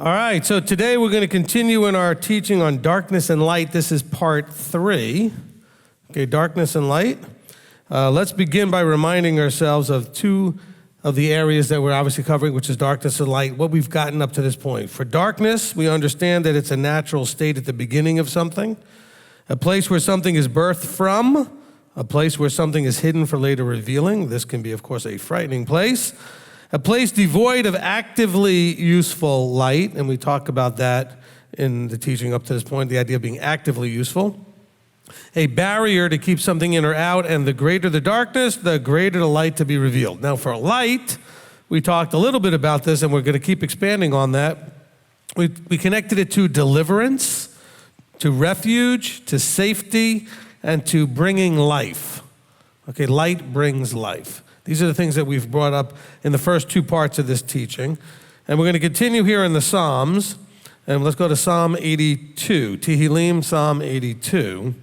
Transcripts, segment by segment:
All right, so today we're going to continue in our teaching on darkness and light. This is part 3. Okay, darkness and light. Let's begin by reminding ourselves of two of the areas that we're obviously covering, which is darkness and light, what we've gotten up to this point. For darkness, we understand that it's a natural state at the beginning of something, a place where something is birthed from, a place where something is hidden for later revealing. This can be, of course, a frightening place. A place devoid of actively useful light, and we talk about that in the teaching up to this point, the idea of being actively useful. A barrier to keep something in or out, and the greater the darkness, the greater the light to be revealed. Now for light, we talked a little bit about this, and we're going to keep expanding on that. We connected it to deliverance, to refuge, to safety, and to bringing life. Okay, light brings life. These are the things that we've brought up in the first two parts of this teaching. And we're going to continue here in the Psalms. And let's go to Psalm 82, Tehillim, Psalm 82.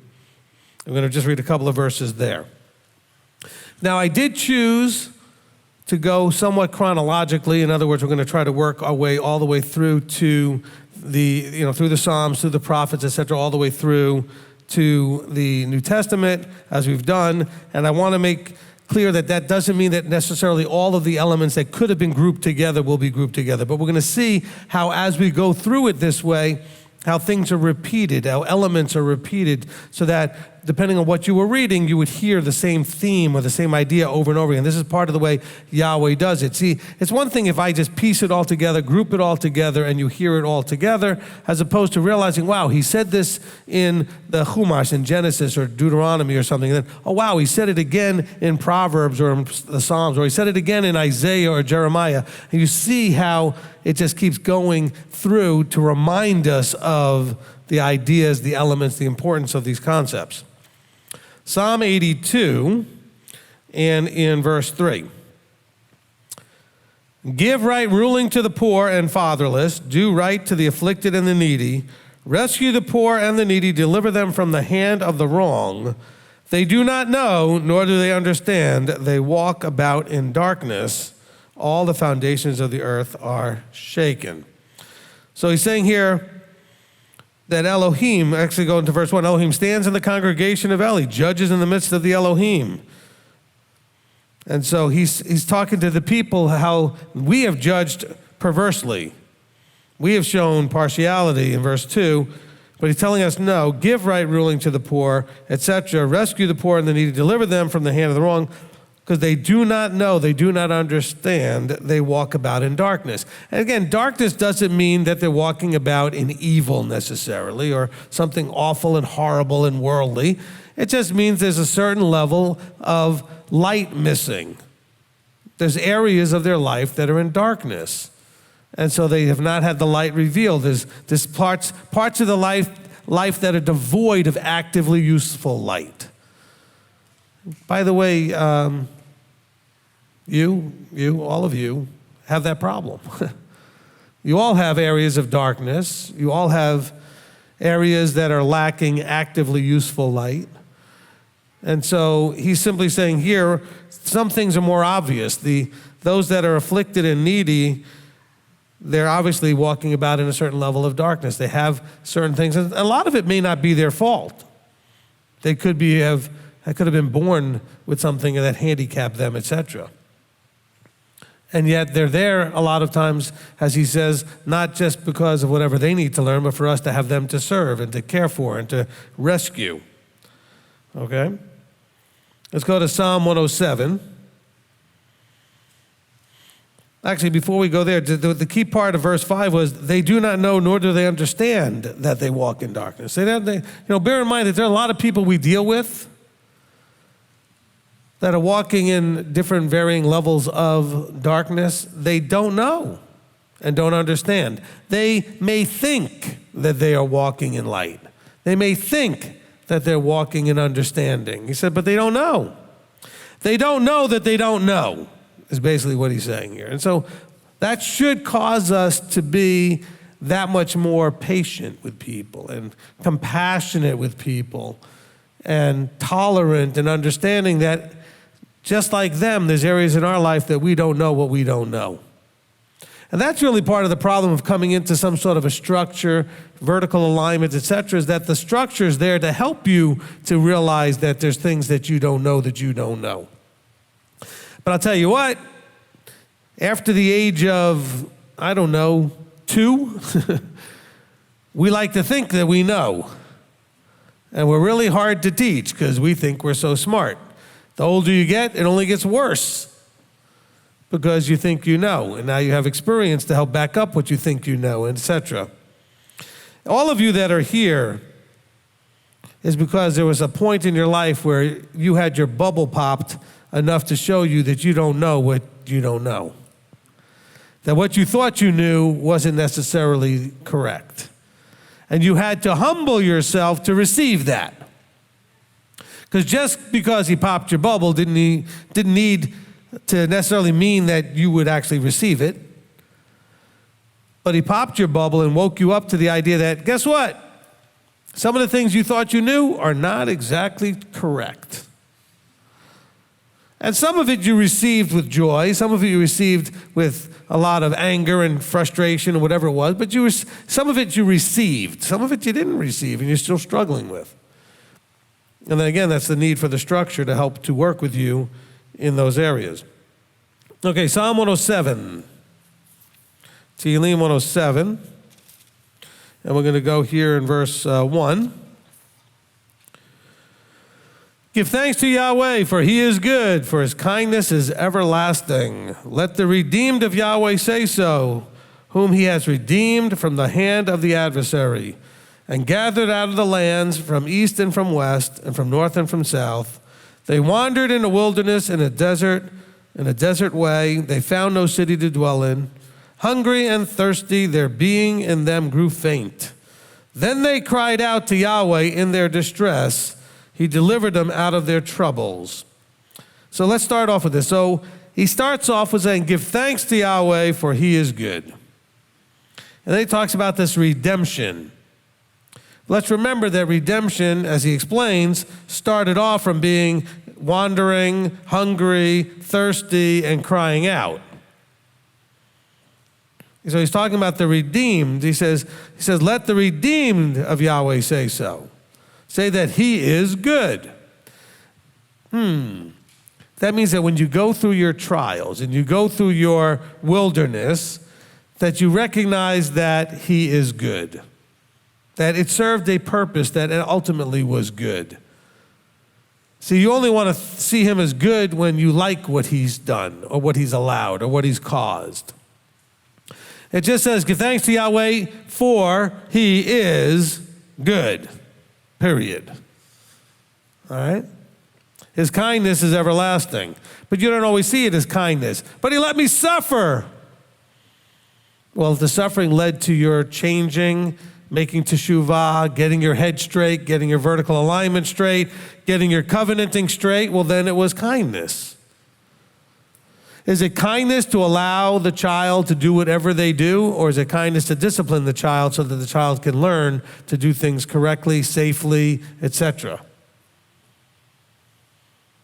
I'm going to just read a couple of verses there. Now, I did choose to go somewhat chronologically. In other words, we're going to try to work our way all the way through to through the Psalms, through the prophets, etc., all the way through to the New Testament, as we've done. And I want to make clear that that doesn't mean that necessarily all of the elements that could have been grouped together will be grouped together. But we're going to see how, as we go through it this way, how things are repeated, how elements are repeated, so that depending on what you were reading, you would hear the same theme or the same idea over and over again. This is part of the way Yahweh does it. See, it's one thing if I just piece it all together, group it all together, and you hear it all together, as opposed to realizing, wow, he said this in the Chumash, in Genesis or Deuteronomy or something, and then, oh wow, he said it again in Proverbs or in the Psalms, or he said it again in Isaiah or Jeremiah. And you see how it just keeps going through to remind us of the ideas, the elements, the importance of these concepts. Psalm 82, and in verse 3. Give right ruling to the poor and fatherless, do right to the afflicted and the needy, rescue the poor and the needy, deliver them from the hand of the wrong. They do not know, nor do they understand. They walk about in darkness. All the foundations of the earth are shaken. So he's saying here that Elohim, actually go into verse 1, Elohim stands in the congregation of Eli, judges in the midst of the Elohim. And so he's talking to the people how we have judged perversely. We have shown partiality in verse 2, but he's telling us, no, give right ruling to the poor, etc., rescue the poor and the needy, deliver them from the hand of the wrong, because they do not know, they do not understand, they walk about in darkness. And again, darkness doesn't mean that they're walking about in evil necessarily, or something awful and horrible and worldly. It just means there's a certain level of light missing. There's areas of their life that are in darkness. And so they have not had the light revealed. There's parts of the life that are devoid of actively useful light. By the way, all of you have that problem. You all have areas of darkness. You all have areas that are lacking actively useful light. And so he's simply saying here, some things are more obvious. Those that are afflicted and needy, they're obviously walking about in a certain level of darkness. They have certain things, and a lot of it may not be their fault. They could have been born with something that handicapped them, etc. And yet they're there a lot of times, as he says, not just because of whatever they need to learn, but for us to have them to serve and to care for and to rescue. Okay? Let's go to Psalm 107. Actually, before we go there, the key part of verse 5 was, they do not know nor do they understand that they walk in darkness. Bear in mind that there are a lot of people we deal with that are walking in different varying levels of darkness. They don't know and don't understand. They may think that they are walking in light. They may think that they're walking in understanding. He said, but they don't know. They don't know that they don't know, is basically what he's saying here. And so that should cause us to be that much more patient with people and compassionate with people and tolerant and understanding that just like them, there's areas in our life that we don't know what we don't know. And that's really part of the problem of coming into some sort of a structure, vertical alignment, etc., is that the structure is there to help you to realize that there's things that you don't know that you don't know. But I'll tell you what, after the age of, 2, we like to think that we know. And we're really hard to teach because we think we're so smart. The older you get, it only gets worse because you think you know. And now you have experience to help back up what you think you know, etc. All of you that are here is because there was a point in your life where you had your bubble popped enough to show you that you don't know what you don't know. That what you thought you knew wasn't necessarily correct. And you had to humble yourself to receive that. Because just because he popped your bubble didn't need to necessarily mean that you would actually receive it. But he popped your bubble and woke you up to the idea that, guess what? Some of the things you thought you knew are not exactly correct. And some of it you received with joy, some of it you received with a lot of anger and frustration or whatever it was, but some of it you received, some of it you didn't receive and you're still struggling with. And then again, that's the need for the structure to help to work with you in those areas. Okay, Psalm 107. Tehillim 107. And we're going to go here in verse 1. Give thanks to Yahweh, for he is good, for his kindness is everlasting. Let the redeemed of Yahweh say so, whom he has redeemed from the hand of the adversary, and gathered out of the lands from east and from west, and from north and from south. They wandered in the wilderness, in a desert way. They found no city to dwell in. Hungry and thirsty, their being in them grew faint. Then they cried out to Yahweh in their distress. He delivered them out of their troubles. So let's start off with this. So he starts off with saying, give thanks to Yahweh, for he is good. And then he talks about this redemption. Let's remember that redemption, as he explains, started off from being wandering, hungry, thirsty, and crying out. So he's talking about the redeemed. He says, let the redeemed of Yahweh say so. Say that he is good. That means that when you go through your trials and you go through your wilderness, that you recognize that he is good. That it served a purpose that it ultimately was good. See, you only want to see him as good when you like what he's done or what he's allowed or what he's caused. It just says, give thanks to Yahweh, for he is good. Period. All right? His kindness is everlasting. But you don't always see it as kindness. But he let me suffer. Well, if the suffering led to your changing, making teshuvah, getting your head straight, getting your vertical alignment straight, getting your covenanting straight, well, then it was kindness. Is it kindness to allow the child to do whatever they do, or is it kindness to discipline the child so that the child can learn to do things correctly, safely, etc.?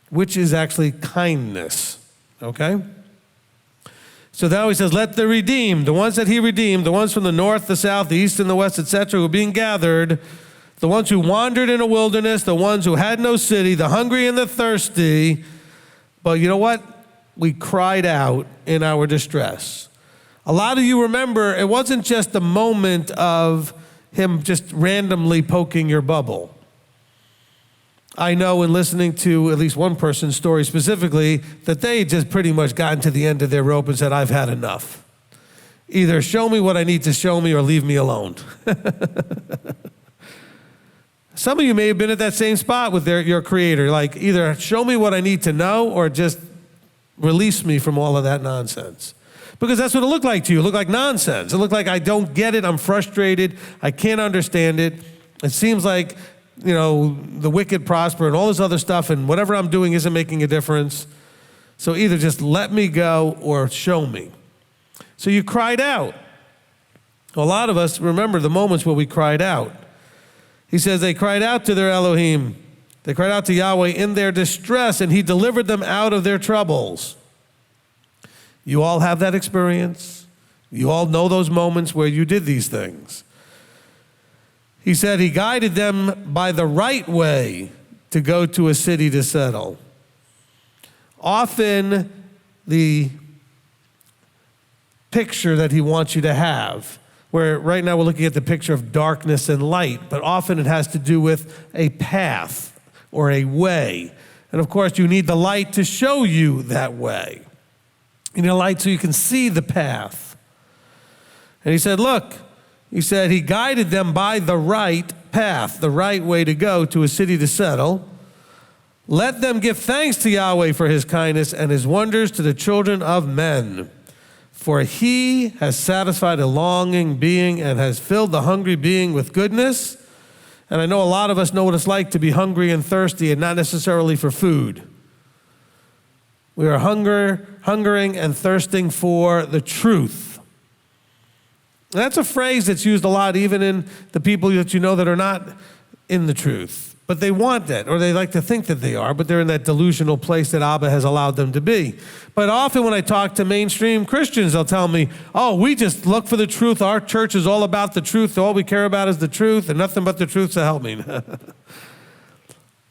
Which is actually kindness, okay? So now he says, let the redeemed, the ones that he redeemed, the ones from the north, the south, the east, and the west, etc., who are being gathered, the ones who wandered in a wilderness, the ones who had no city, the hungry and the thirsty. But you know what? We cried out in our distress. A lot of you remember, it wasn't just a moment of him just randomly poking your bubble. I know in listening to at least one person's story specifically, that they just pretty much gotten to the end of their rope and said, I've had enough. Either show me what I need to show me or leave me alone. Some of you may have been at that same spot with your creator, like either show me what I need to know or just release me from all of that nonsense. Because that's what it looked like to you. It looked like nonsense. It looked like I don't get it. I'm frustrated. I can't understand it. It seems like, the wicked prosper and all this other stuff, and whatever I'm doing isn't making a difference. So either just let me go or show me. So you cried out. A lot of us remember the moments where we cried out. He says they cried out to their Elohim. They cried out to Yahweh in their distress, and he delivered them out of their troubles. You all have that experience. You all know those moments where you did these things. He said he guided them by the right way to go to a city to settle. Often the picture that he wants you to have, where right now we're looking at the picture of darkness and light, but often it has to do with a path or a way. And of course, you need the light to show you that way. You need a light so you can see the path. And he said, look, he said he guided them by the right path, the right way to go to a city to settle. Let them give thanks to Yahweh for his kindness and his wonders to the children of men. For he has satisfied a longing being and has filled the hungry being with goodness. And I know a lot of us know what it's like to be hungry and thirsty and not necessarily for food. We are hungering and thirsting for the truth. That's a phrase that's used a lot even in the people that you know that are not in the truth. But they want that, or they like to think that they are, but they're in that delusional place that Abba has allowed them to be. But often when I talk to mainstream Christians, they'll tell me, oh, we just look for the truth. Our church is all about the truth. All we care about is the truth, and nothing but the truth, so help me.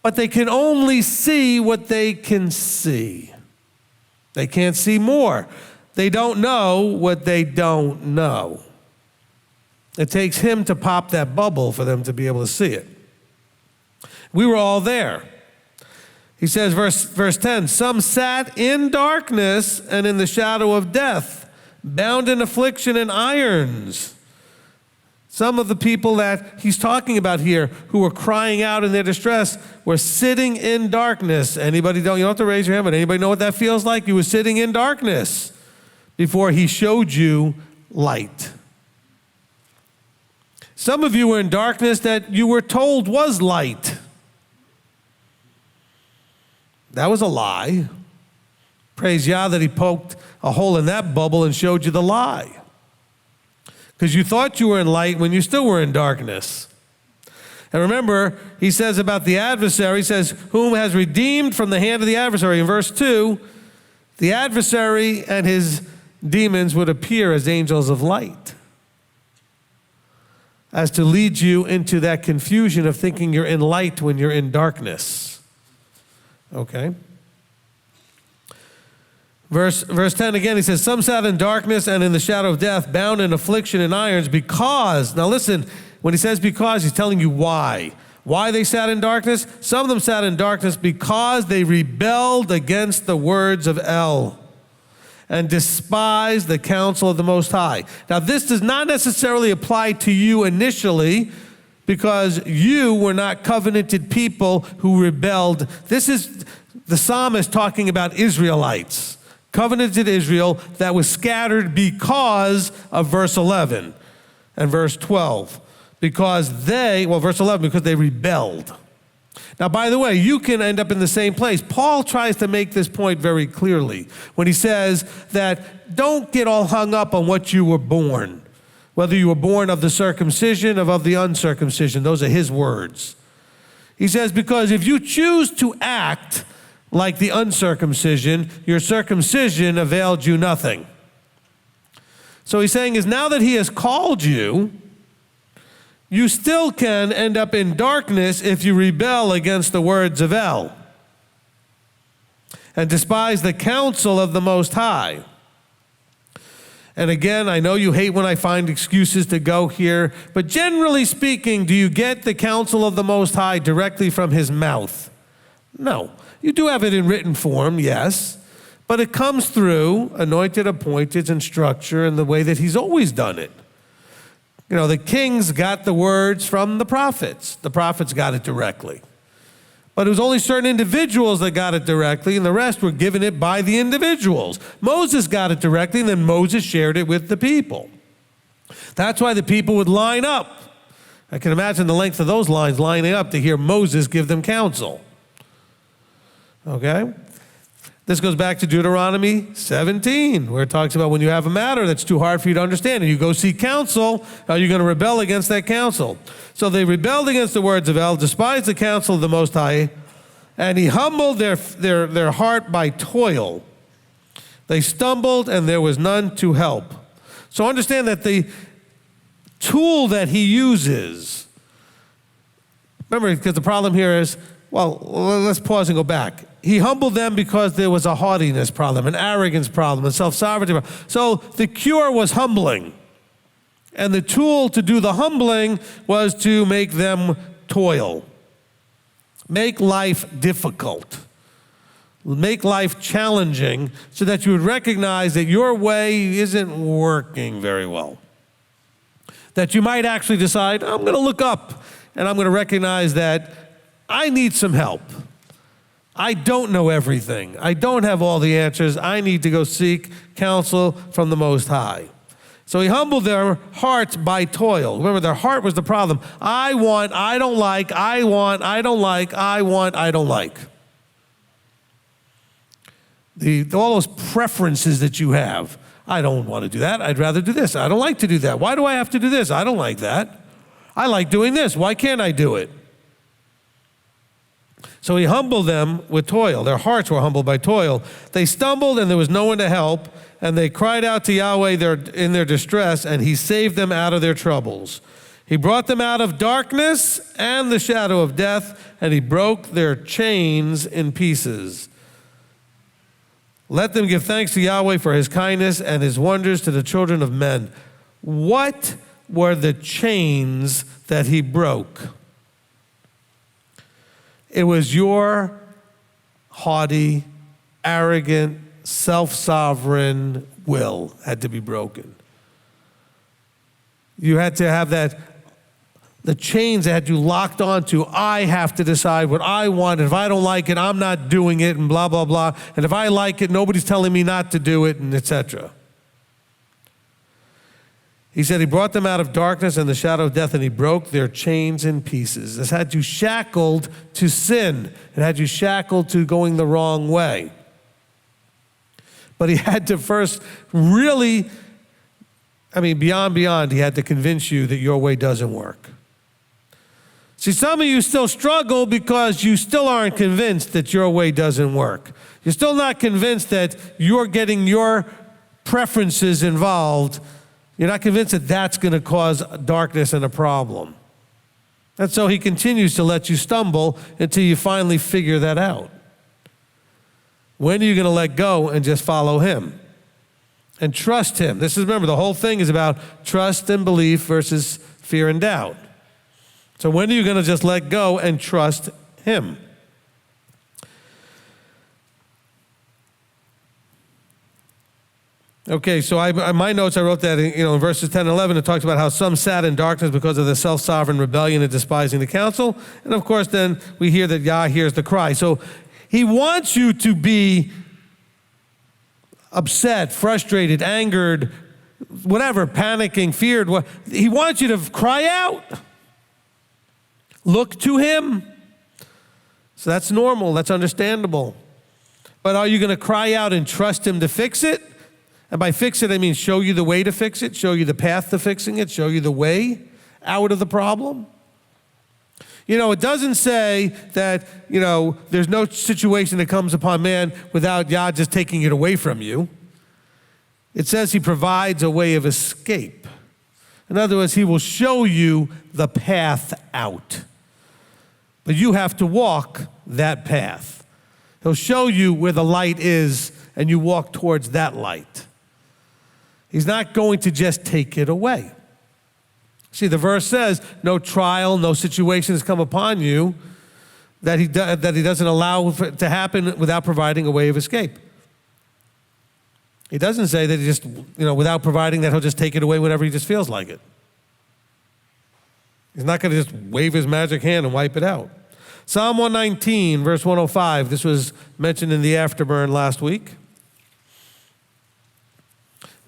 But they can only see what they can see. They can't see more. They don't know what they don't know. It takes him to pop that bubble for them to be able to see it. We were all there. He says, verse 10, some sat in darkness and in the shadow of death, bound in affliction and irons. Some of the people that he's talking about here who were crying out in their distress were sitting in darkness. You don't have to raise your hand, but anybody know what that feels like? You were sitting in darkness before he showed you light. Some of you were in darkness that you were told was light. That was a lie. Praise Yah that he poked a hole in that bubble and showed you the lie. Because you thought you were in light when you still were in darkness. And remember, he says about the adversary, he says, whom has redeemed from the hand of the adversary. In verse 2, the adversary and his demons would appear as angels of light, as to lead you into that confusion of thinking you're in light when you're in darkness. Okay? Verse 10 again, he says, some sat in darkness and in the shadow of death, bound in affliction and irons, because, now listen, when he says because, he's telling you why. Why they sat in darkness? Some of them sat in darkness because they rebelled against the words of El and despised the counsel of the Most High. Now, this does not necessarily apply to you initially because you were not covenanted people who rebelled. This is the psalmist talking about Israelites, covenanted Israel that was scattered because of verse 11 and verse 12. Because verse 11, because they rebelled. Now, by the way, you can end up in the same place. Paul tries to make this point very clearly when he says that don't get all hung up on what you were born, whether you were born of the circumcision or of the uncircumcision. Those are his words. He says, because if you choose to act like the uncircumcision, your circumcision availed you nothing. So he's saying is now that he has called you, you still can end up in darkness if you rebel against the words of El and despise the counsel of the Most High. And again, I know you hate when I find excuses to go here, but generally speaking, do you get the counsel of the Most High directly from his mouth? No. You do have it in written form, yes, but it comes through anointed, appointed, and structure in the way that he's always done it. You know, the kings got the words from the prophets. The prophets got it directly. But it was only certain individuals that got it directly, and the rest were given it by the individuals. Moses got it directly, and then Moses shared it with the people. That's why the people would line up. I can imagine the length of those lines lining up to hear Moses give them counsel. Okay? This goes back to Deuteronomy 17, where it talks about when you have a matter that's too hard for you to understand and you go seek counsel, how you're going to rebel against that counsel. So they rebelled against the words of El, despised the counsel of the Most High, and he humbled their heart by toil. They stumbled and there was none to help. So understand that the tool that he uses, remember, because the problem here is, well, let's pause and go back. He humbled them because there was a haughtiness problem, an arrogance problem, a self-sovereignty problem. So the cure was humbling. And the tool to do the humbling was to make them toil. Make life difficult. Make life challenging so that you would recognize that your way isn't working very well. That you might actually decide, I'm going to look up and I'm going to recognize that I need some help. I don't know everything. I don't have all the answers. I need to go seek counsel from the Most High. So he humbled their hearts by toil. Remember, their heart was the problem. I want, I don't like, I want, I don't like, I want, I don't like. All those preferences that you have. I don't want to do that. I'd rather do this. I don't like to do that. Why do I have to do this? I don't like that. I like doing this. Why can't I do it? So he humbled them with toil. Their hearts were humbled by toil. They stumbled and there was no one to help, and they cried out to Yahweh in their distress, and he saved them out of their troubles. He brought them out of darkness and the shadow of death, and he broke their chains in pieces. Let them give thanks to Yahweh for his kindness and his wonders to the children of men. What were the chains that he broke? It was your haughty, arrogant, self-sovereign will had to be broken. You had to have the chains that had you locked onto. I have to decide what I want. If I don't like it, I'm not doing it, and blah, blah, blah. And if I like it, nobody's telling me not to do it, and etc. He said he brought them out of darkness and the shadow of death, and he broke their chains in pieces. This had you shackled to sin. It had you shackled to going the wrong way. But he had to first really, beyond, he had to convince you that your way doesn't work. See, some of you still struggle because you still aren't convinced that your way doesn't work. You're still not convinced that you're getting your preferences involved. You're not convinced that that's going to cause darkness and a problem. And so he continues to let you stumble until you finally figure that out. When are you going to let go and just follow him? And trust him. Remember, the whole thing is about trust and belief versus fear and doubt. So when are you going to just let go and trust him? Okay, so in my notes I wrote that in verses 10 and 11, it talks about how some sat in darkness because of the self-sovereign rebellion and despising the counsel. And of course then we hear that Yah hears the cry. So he wants you to be upset, frustrated, angered, whatever, panicking, feared. He wants you to cry out. Look to him. So that's normal, that's understandable. But are you going to cry out and trust him to fix it? And by fix it, I mean show you the way to fix it, show you the path to fixing it, show you the way out of the problem. It doesn't say that, there's no situation that comes upon man without Yah just taking it away from you. It says he provides a way of escape. In other words, he will show you the path out. But you have to walk that path. He'll show you where the light is, and you walk towards that light. He's not going to just take it away. See, the verse says, no trial, no situation has come upon you that he doesn't allow to happen without providing a way of escape. He doesn't say that he just, without providing that he'll just take it away whenever he just feels like it. He's not going to just wave his magic hand and wipe it out. Psalm 119, verse 105. This was mentioned in the afterburn last week.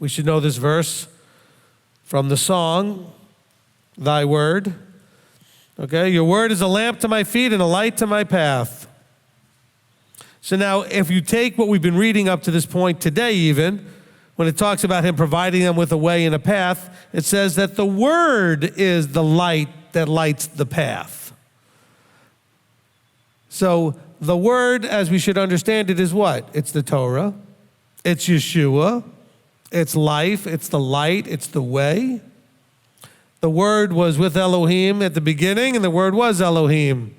We should know this verse from the song, Thy Word. Okay, your word is a lamp to my feet and a light to my path. So now, if you take what we've been reading up to this point today even, when it talks about him providing them with a way and a path, it says that the word is the light that lights the path. So the word, as we should understand it, is what? It's the Torah. It's Yeshua. It's life, it's the light, it's the way. The Word was with Elohim at the beginning, and the Word was Elohim.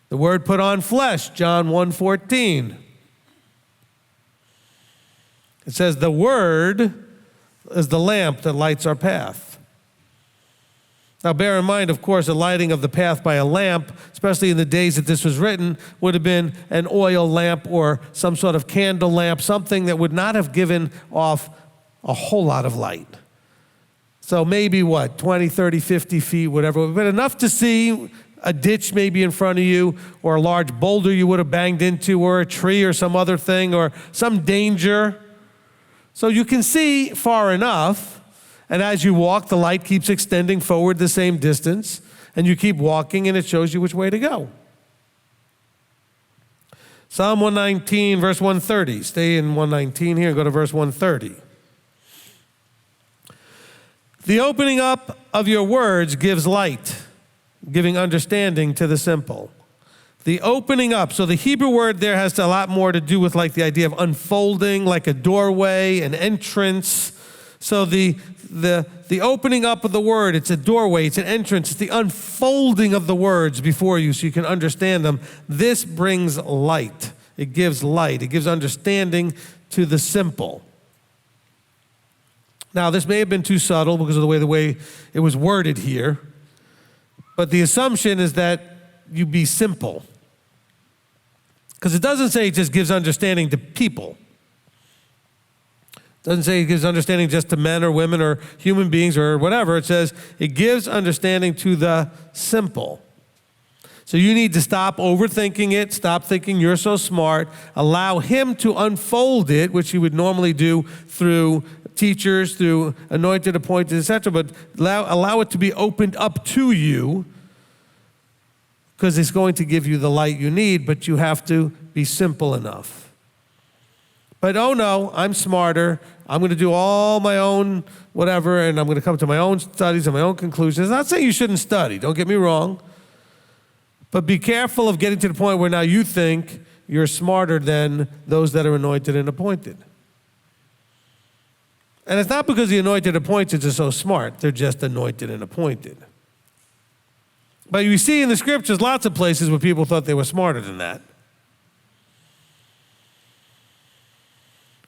The Word put on flesh, John 1:14. It says the Word is the lamp that lights our path. Now bear in mind, of course, the lighting of the path by a lamp, especially in the days that this was written, would have been an oil lamp or some sort of candle lamp, something that would not have given off a whole lot of light. So maybe 20, 30, 50 feet, whatever, but enough to see a ditch maybe in front of you, or a large boulder you would have banged into, or a tree or some other thing, or some danger. So you can see far enough, and as you walk, the light keeps extending forward the same distance, and you keep walking, and it shows you which way to go. Psalm 119, verse 130. Stay in 119 here and go to verse 130. The opening up of your words gives light, giving understanding to the simple. The opening up. So the Hebrew word there has a lot more to do with like the idea of unfolding, like a doorway, an entrance. So the opening up of the word, it's a doorway, it's an entrance, it's the unfolding of the words before you so you can understand them. This brings light. It gives light. It gives understanding to the simple. Now, this may have been too subtle because of the way it was worded here, but the assumption is that you be simple. Because it doesn't say it just gives understanding to people. It doesn't say it gives understanding just to men or women or human beings or whatever. It says it gives understanding to the simple. So you need to stop overthinking it, stop thinking you're so smart, allow him to unfold it, which he would normally do through teachers, through anointed, appointed, etc., but allow it to be opened up to you, because it's going to give you the light you need, but you have to be simple enough. But oh no, I'm smarter, I'm going to do all my own whatever, and I'm going to come to my own studies and my own conclusions. I'm not saying you shouldn't study, don't get me wrong, but be careful of getting to the point where now you think you're smarter than those that are anointed and appointed. And it's not because the anointed and appointed are so smart. They're just anointed and appointed. But you see in the scriptures lots of places where people thought they were smarter than that.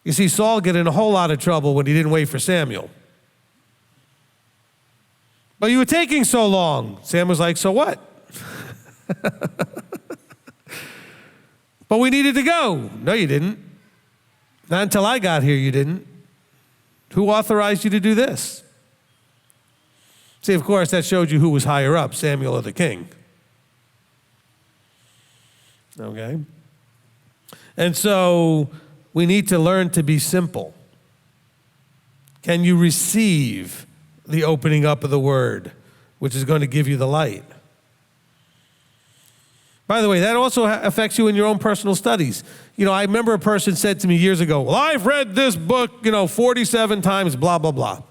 You see Saul get in a whole lot of trouble when he didn't wait for Samuel. But you were taking so long. Samuel's like, so what? But we needed to go. No, you didn't. Not until I got here, you didn't. Who authorized you to do this? See, of course, that showed you who was higher up, Samuel or the king. Okay? And so we need to learn to be simple. Can you receive the opening up of the word, which is going to give you the light? By the way, that also affects you in your own personal studies. You know, I remember a person said to me years ago, well, I've read this book, 47 times, blah, blah, blah.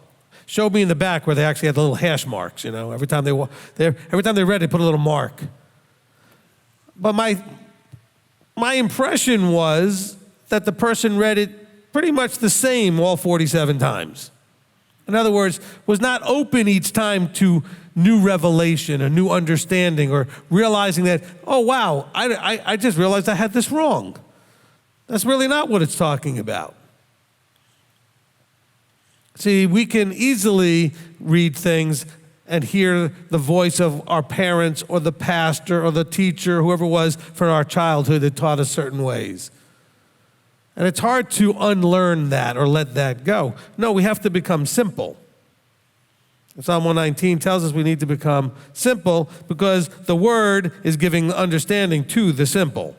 Showed me in the back where they actually had the little hash marks, every time they read it, put a little mark. But my impression was that the person read it pretty much the same all 47 times. In other words, was not open each time to new revelation, a new understanding, or realizing that, oh, wow, I just realized I had this wrong. That's really not what it's talking about. See, we can easily read things and hear the voice of our parents or the pastor or the teacher, whoever it was from our childhood that taught us certain ways. And it's hard to unlearn that or let that go. No, we have to become simple. Psalm 119 tells us we need to become simple because the word is giving understanding to the simple.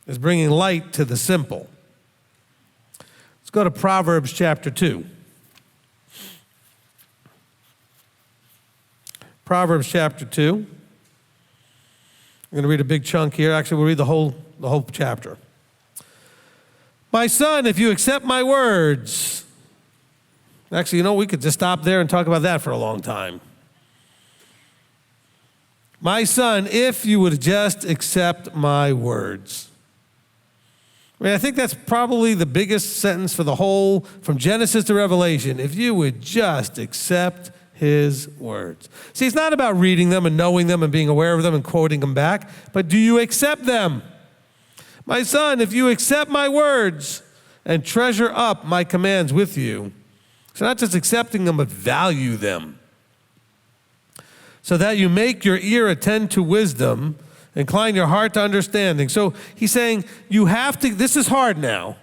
It's bringing light to the simple. Let's go to Proverbs chapter 2. Proverbs chapter 2. I'm going to read a big chunk here. Actually, we'll read the whole chapter. My son, if you accept my words. Actually, we could just stop there and talk about that for a long time. My son, if you would just accept my words. I mean, I think that's probably the biggest sentence for the whole, from Genesis to Revelation. If you would just accept his words. See, it's not about reading them and knowing them and being aware of them and quoting them back, but do you accept them? My son, if you accept my words and treasure up my commands with you, so not just accepting them, but value them, so that you make your ear attend to wisdom, incline your heart to understanding. So he's saying you have to, this is hard now.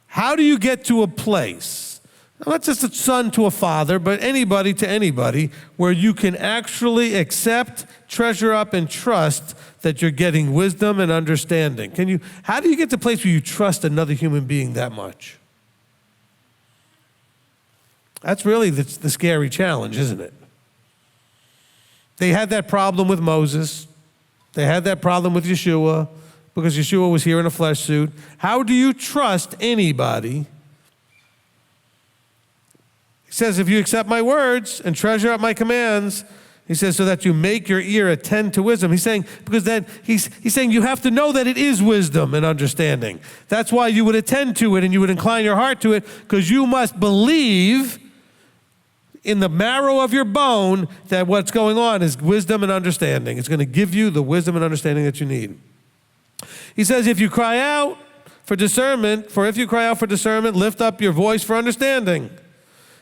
How do you get to a place, not just a son to a father, but anybody to anybody, where you can actually accept, treasure up, and trust that you're getting wisdom and understanding? How do you get to a place where you trust another human being that much? That's really the scary challenge, isn't it? They had that problem with Moses. They had that problem with Yeshua, because Yeshua was here in a flesh suit. How do you trust anybody? He says, if you accept my words and treasure up my commands, he says, so that you make your ear attend to wisdom. He's saying, because then he's saying you have to know that it is wisdom and understanding. That's why you would attend to it and you would incline your heart to it, because you must believe in the marrow of your bone that what's going on is wisdom and understanding. It's going to give you the wisdom and understanding that you need. He says, if you cry out for discernment, lift up your voice for understanding.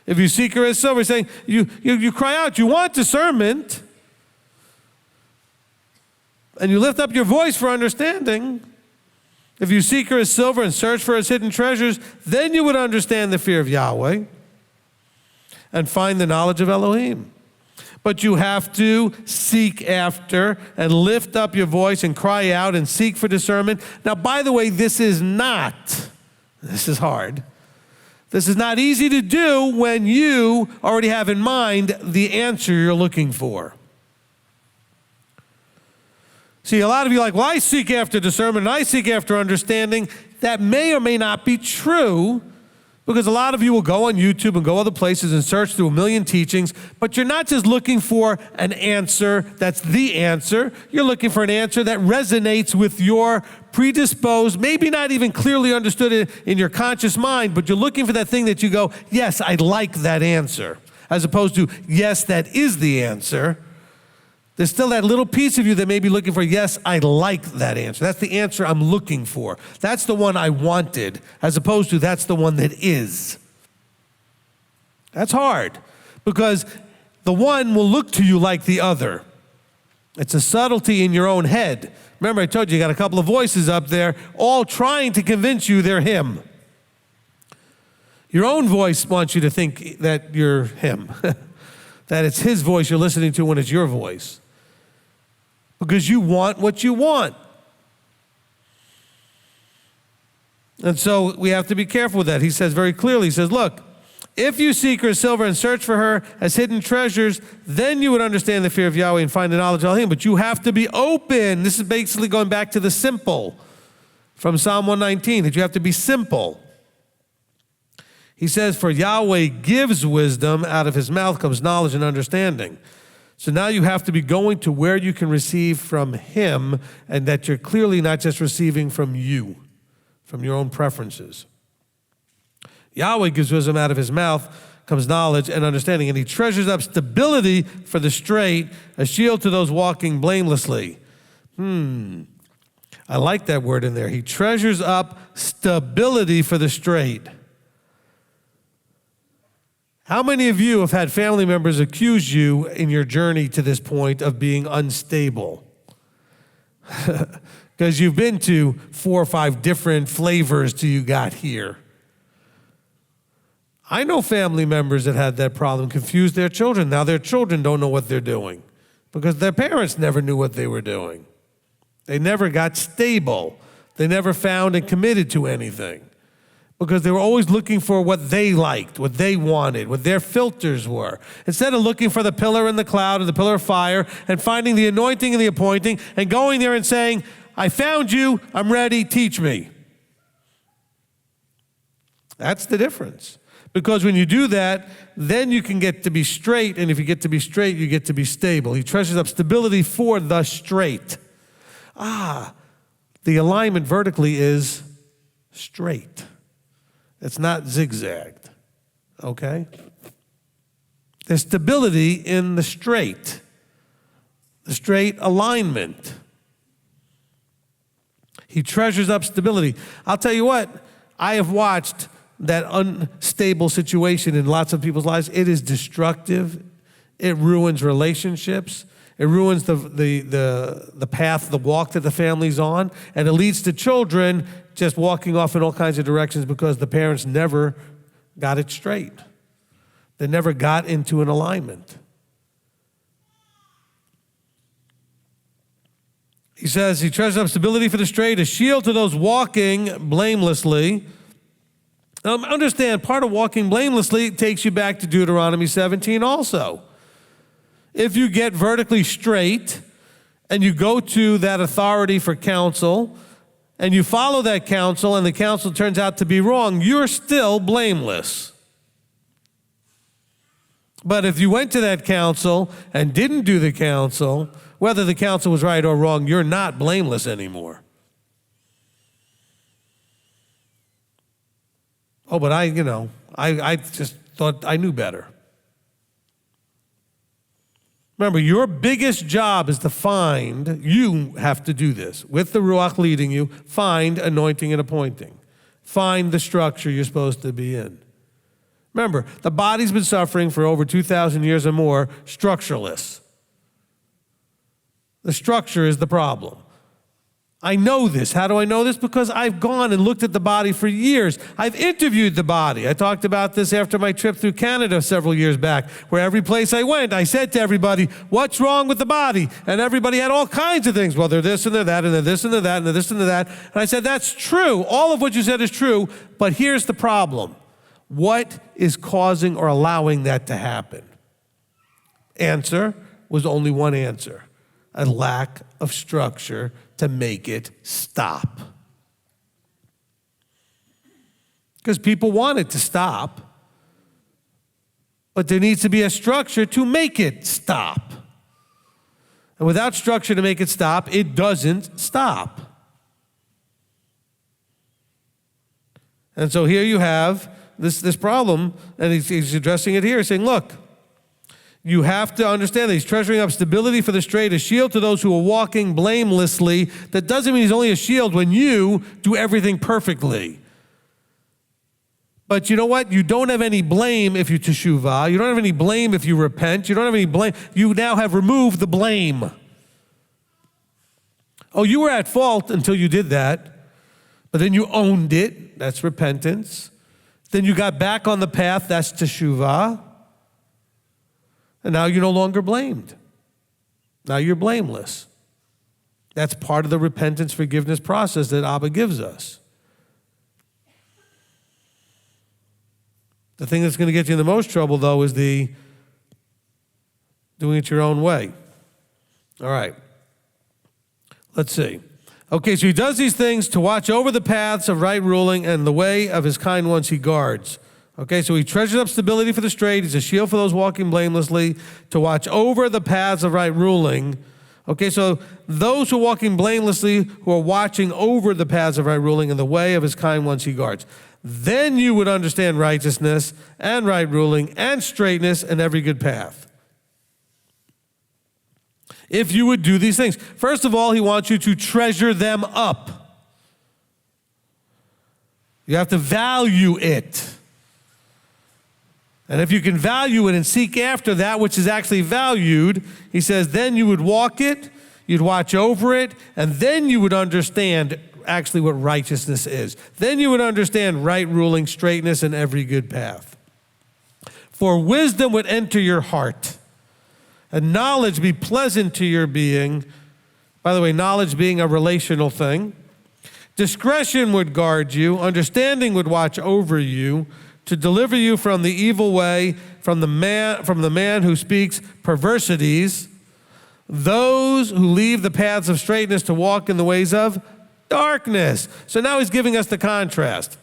If you seek her as silver, he's saying, you cry out, you want discernment, and you lift up your voice for understanding. If you seek her as silver and search for his hidden treasures, then you would understand the fear of Yahweh and find the knowledge of Elohim. But you have to seek after and lift up your voice and cry out and seek for discernment. Now, by the way, this is hard. This is not easy to do when you already have in mind the answer you're looking for. See, a lot of you are like, well, I seek after discernment and I seek after understanding. That may or may not be true, because a lot of you will go on YouTube and go other places and search through a million teachings, but you're not just looking for an answer that's the answer. You're looking for an answer that resonates with your predisposed, maybe not even clearly understood in your conscious mind, but you're looking for that thing that you go, yes, I like that answer, as opposed to, yes, that is the answer. There's still that little piece of you that may be looking for, yes, I like that answer. That's the answer I'm looking for. That's the one I wanted, as opposed to that's the one that is. That's hard, because the one will look to you like the other. It's a subtlety in your own head. Remember, I told you got a couple of voices up there, all trying to convince you they're him. Your own voice wants you to think that you're him, that it's his voice you're listening to when it's your voice, because you want what you want. And so we have to be careful with that. He says very clearly, he says, look, if you seek her silver and search for her as hidden treasures, then you would understand the fear of Yahweh and find the knowledge of Elohim. But you have to be open. This is basically going back to the simple from Psalm 119, that you have to be simple. He says, for Yahweh gives wisdom, out of his mouth comes knowledge and understanding. So now you have to be going to where you can receive from him, and that you're clearly not just receiving from you, from your own preferences. Yahweh gives wisdom, out of his mouth comes knowledge and understanding, and he treasures up stability for the straight, a shield to those walking blamelessly. I like that word in there. He treasures up stability for the straight. How many of you have had family members accuse you in your journey to this point of being unstable? Because you've been to 4 or 5 different flavors till you got here. I know family members that had that problem, confused their children. Now their children don't know what they're doing because their parents never knew what they were doing. They never got stable. They never found and committed to anything, because they were always looking for what they liked, what they wanted, what their filters were. Instead of looking for the pillar in the cloud or the pillar of fire and finding the anointing and the appointing and going there and saying, I found you, I'm ready, teach me. That's the difference. Because when you do that, then you can get to be straight, and if you get to be straight, you get to be stable. He treasures up stability for the straight. The alignment vertically is straight. It's not zigzagged, okay? There's stability in the straight alignment. He treasures up stability. I'll tell you what, I have watched that unstable situation in lots of people's lives. It is destructive. It ruins relationships. It ruins the path, the walk that the family's on, and it leads to children just walking off in all kinds of directions because the parents never got it straight. They never got into an alignment. He says he treasures up stability for the straight, a shield to those walking blamelessly. Understand, part of walking blamelessly takes you back to Deuteronomy 17 also. If you get vertically straight and you go to that authority for counsel and you follow that counsel and the counsel turns out to be wrong, you're still blameless. But if you went to that counsel and didn't do the counsel, whether the counsel was right or wrong, you're not blameless anymore. Oh, but I just thought I knew better. Remember, your biggest job is to find, you have to do this, with the Ruach leading you, find anointing and appointing. Find the structure you're supposed to be in. Remember, the body's been suffering for over 2,000 years or more, structureless. The structure is the problem. I know this. How do I know this? Because I've gone and looked at the body for years. I've interviewed the body. I talked about this after my trip through Canada several years back, where every place I went, I said to everybody, what's wrong with the body? And everybody had all kinds of things. Well, they're this and they're that, and they're this and they're that, and they're this and they're that. And I said, that's true. All of what you said is true, but here's the problem. What is causing or allowing that to happen? Answer was only one answer: a lack of structure to make it stop. Because people want it to stop, but there needs to be a structure to make it stop. And without structure to make it stop, it doesn't stop. And so here you have this problem, and he's addressing it here, saying, look, you have to understand that he's treasuring up stability for the straight, a shield to those who are walking blamelessly. That doesn't mean he's only a shield when you do everything perfectly. But you know what? You don't have any blame if you teshuvah. You don't have any blame if you repent. You don't have any blame. You now have removed the blame. Oh, you were at fault until you did that, but then you owned it. That's repentance. Then you got back on the path. That's teshuvah. And now you're no longer blamed. Now you're blameless. That's part of the repentance forgiveness process that Abba gives us. The thing that's going to get you in the most trouble, though, is the doing it your own way. All right. Let's see. Okay, so he does these things to watch over the paths of right ruling and the way of his kind ones he guards. Okay, so he treasures up stability for the straight. He's a shield for those walking blamelessly, to watch over the paths of right ruling. Okay, so those who are walking blamelessly, who are watching over the paths of right ruling and the way of his kind ones he guards. Then you would understand righteousness and right ruling and straightness and every good path. If you would do these things. First of all, he wants you to treasure them up. You have to value it. And if you can value it and seek after that which is actually valued, he says, then you would walk it, you'd watch over it, and then you would understand actually what righteousness is. Then you would understand right ruling, straightness, and every good path. For wisdom would enter your heart, and knowledge be pleasant to your being. By the way, knowledge being a relational thing. Discretion would guard you, understanding would watch over you, to deliver you from the evil way, from the man who speaks perversities, those who leave the paths of straightness to walk in the ways of darkness. So now he's giving us the contrast.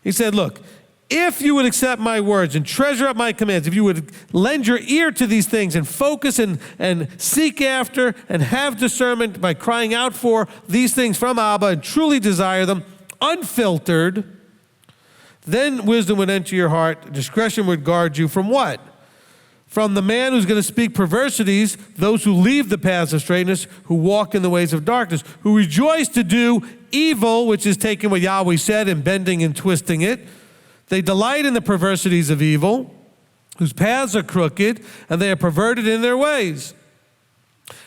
He said, look, if you would accept my words and treasure up my commands, if you would lend your ear to these things and focus and seek after and have discernment by crying out for these things from Abba and truly desire them, unfiltered, then wisdom would enter your heart. Discretion would guard you from what? From the man who's going to speak perversities, those who leave the paths of straightness, who walk in the ways of darkness, who rejoice to do evil, which is taking what Yahweh said and bending and twisting it. They delight in the perversities of evil, whose paths are crooked, and they are perverted in their ways.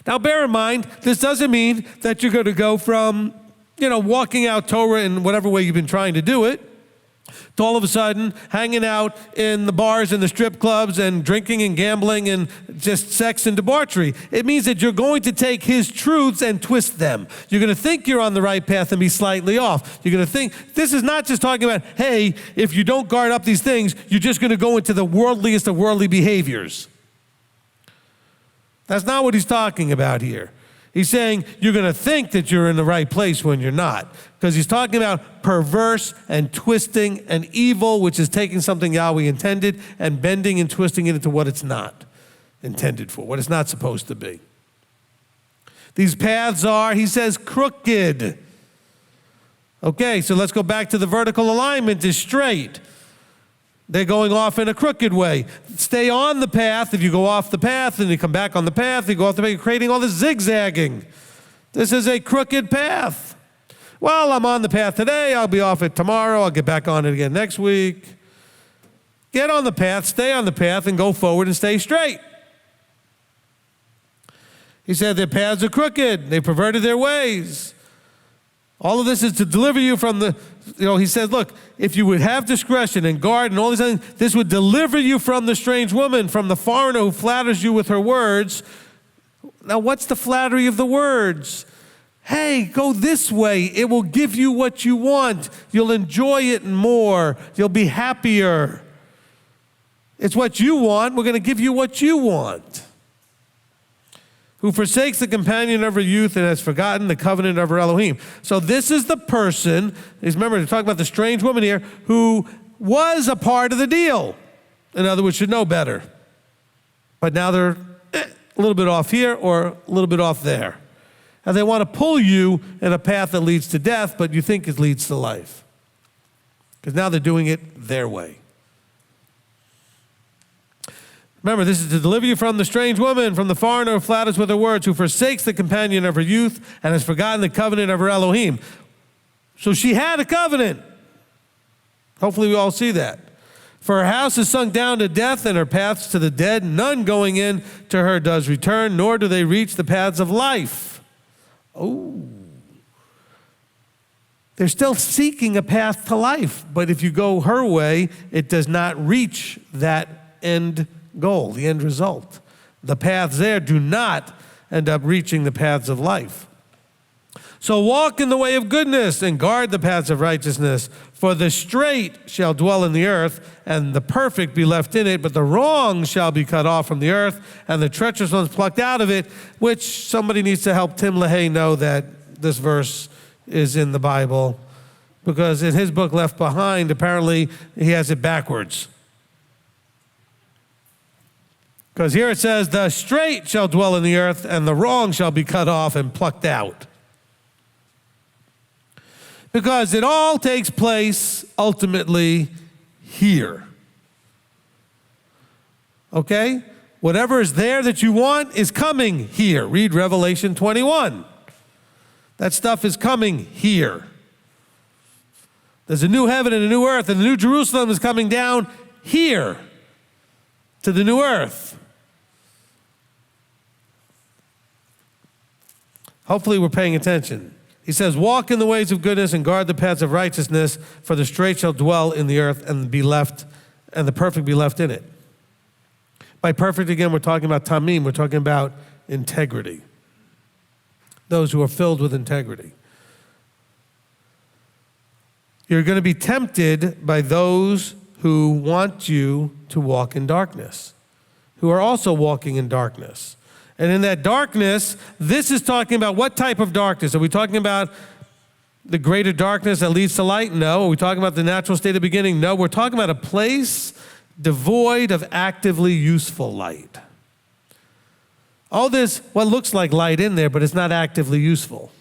Now, bear in mind, this doesn't mean that you're going to go from, walking out Torah in whatever way you've been trying to do it, to all of a sudden hanging out in the bars and the strip clubs and drinking and gambling and just sex and debauchery. It means that you're going to take his truths and twist them. You're going to think you're on the right path and be slightly off. You're going to think, this is not just talking about, hey, if you don't guard up these things, you're just going to go into the worldliest of worldly behaviors. That's not what he's talking about here. He's saying you're going to think that you're in the right place when you're not. Because he's talking about perverse and twisting and evil, which is taking something Yahweh intended and bending and twisting it into what it's not intended for, what it's not supposed to be. These paths are, he says, crooked. Okay, so let's go back to the vertical alignment is straight. They're going off in a crooked way. Stay on the path. If you go off the path and you come back on the path, you go off the path, you're creating all this zigzagging. This is a crooked path. Well, I'm on the path today. I'll be off it tomorrow. I'll get back on it again next week. Get on the path, stay on the path, and go forward and stay straight. He said their paths are crooked. They perverted their ways. All of this is to deliver you from the, he said, look, if you would have discretion and guard and all these things, this would deliver you from the strange woman, from the foreigner who flatters you with her words. Now, what's the flattery of the words? Hey, go this way. It will give you what you want. You'll enjoy it more. You'll be happier. It's what you want. We're going to give you what you want. Who forsakes the companion of her youth and has forgotten the covenant of her Elohim. So this is the person, remember, they're talking about the strange woman here, who was a part of the deal. In other words, should know better. But now they're a little bit off here or a little bit off there. And they want to pull you in a path that leads to death, but you think it leads to life. Because now they're doing it their way. Remember, this is to deliver you from the strange woman, from the foreigner who flatters with her words, who forsakes the companion of her youth and has forgotten the covenant of her Elohim. So she had a covenant. Hopefully we all see that. For her house is sunk down to death and her paths to the dead. None going in to her does return, nor do they reach the paths of life. Oh. They're still seeking a path to life, but if you go her way, it does not reach that end goal, the end result. The paths there do not end up reaching the paths of life. So walk in the way of goodness and guard the paths of righteousness, for the straight shall dwell in the earth, and the perfect be left in it, but the wrong shall be cut off from the earth, and the treacherous ones plucked out of it, which somebody needs to help Tim LaHaye know that this verse is in the Bible, because in his book Left Behind, apparently he has it backwards. Because here it says, the straight shall dwell in the earth, and the wrong shall be cut off and plucked out. Because it all takes place ultimately here. Okay? Whatever is there that you want is coming here. Read Revelation 21. That stuff is coming here. There's a new heaven and a new earth, and the new Jerusalem is coming down here to the new earth. Hopefully we're paying attention. He says, walk in the ways of goodness and guard the paths of righteousness, for the straight shall dwell in the earth and be left, and the perfect be left in it. By perfect, again, we're talking about tamim. We're talking about integrity. Those who are filled with integrity. You're going to be tempted by those who want you to walk in darkness, who are also walking in darkness. And in that darkness, this is talking about what type of darkness? Are we talking about the greater darkness that leads to light? No. Are we talking about the natural state of beginning? No. We're talking about a place devoid of actively useful light. All this, what looks like light in there, but it's not actively useful.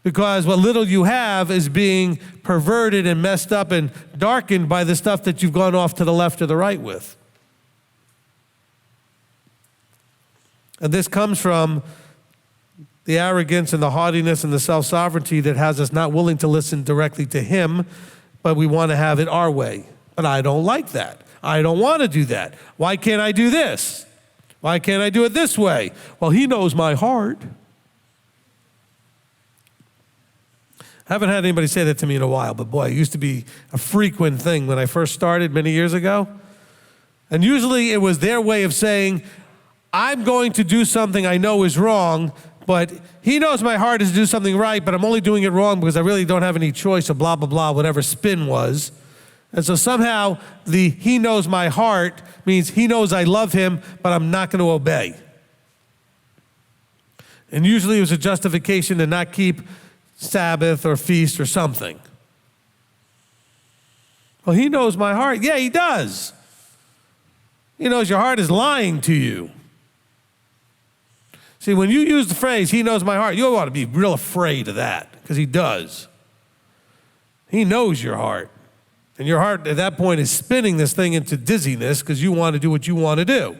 because what little you have is being perverted and messed up and darkened by the stuff that you've gone off to the left or the right with. And this comes from the arrogance and the haughtiness and the self-sovereignty that has us not willing to listen directly to him, but we want to have it our way. But I don't like that. I don't want to do that. Why can't I do this? Why can't I do it this way? Well, he knows my heart. I haven't had anybody say that to me in a while, but boy, it used to be a frequent thing when I first started many years ago. And usually it was their way of saying, I'm going to do something I know is wrong, but he knows my heart is to do something right, but I'm only doing it wrong because I really don't have any choice, or blah, blah, blah, whatever spin was. And so somehow the he knows my heart means he knows I love him, but I'm not going to obey. And usually it was a justification to not keep Sabbath or feast or something. Well, he knows my heart. Yeah, he does. He knows your heart is lying to you. See, when you use the phrase, he knows my heart, you ought to be real afraid of that, because he does. He knows your heart. And your heart at that point is spinning this thing into dizziness because you want to do what you want to do.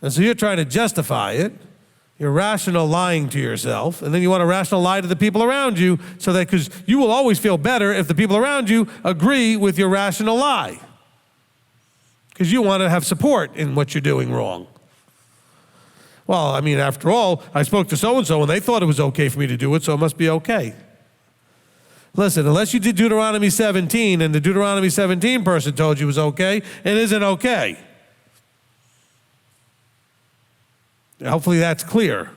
And so you're trying to justify it. You're rational lying to yourself, and then you want to rational lie to the people around you, so that because you will always feel better if the people around you agree with your rational lie, because you want to have support in what you're doing wrong. Well, I mean, after all, I spoke to so-and-so, and they thought it was okay for me to do it, so it must be okay. Listen, unless you did Deuteronomy 17, and the Deuteronomy 17 person told you it was okay, it isn't okay. Hopefully that's clear.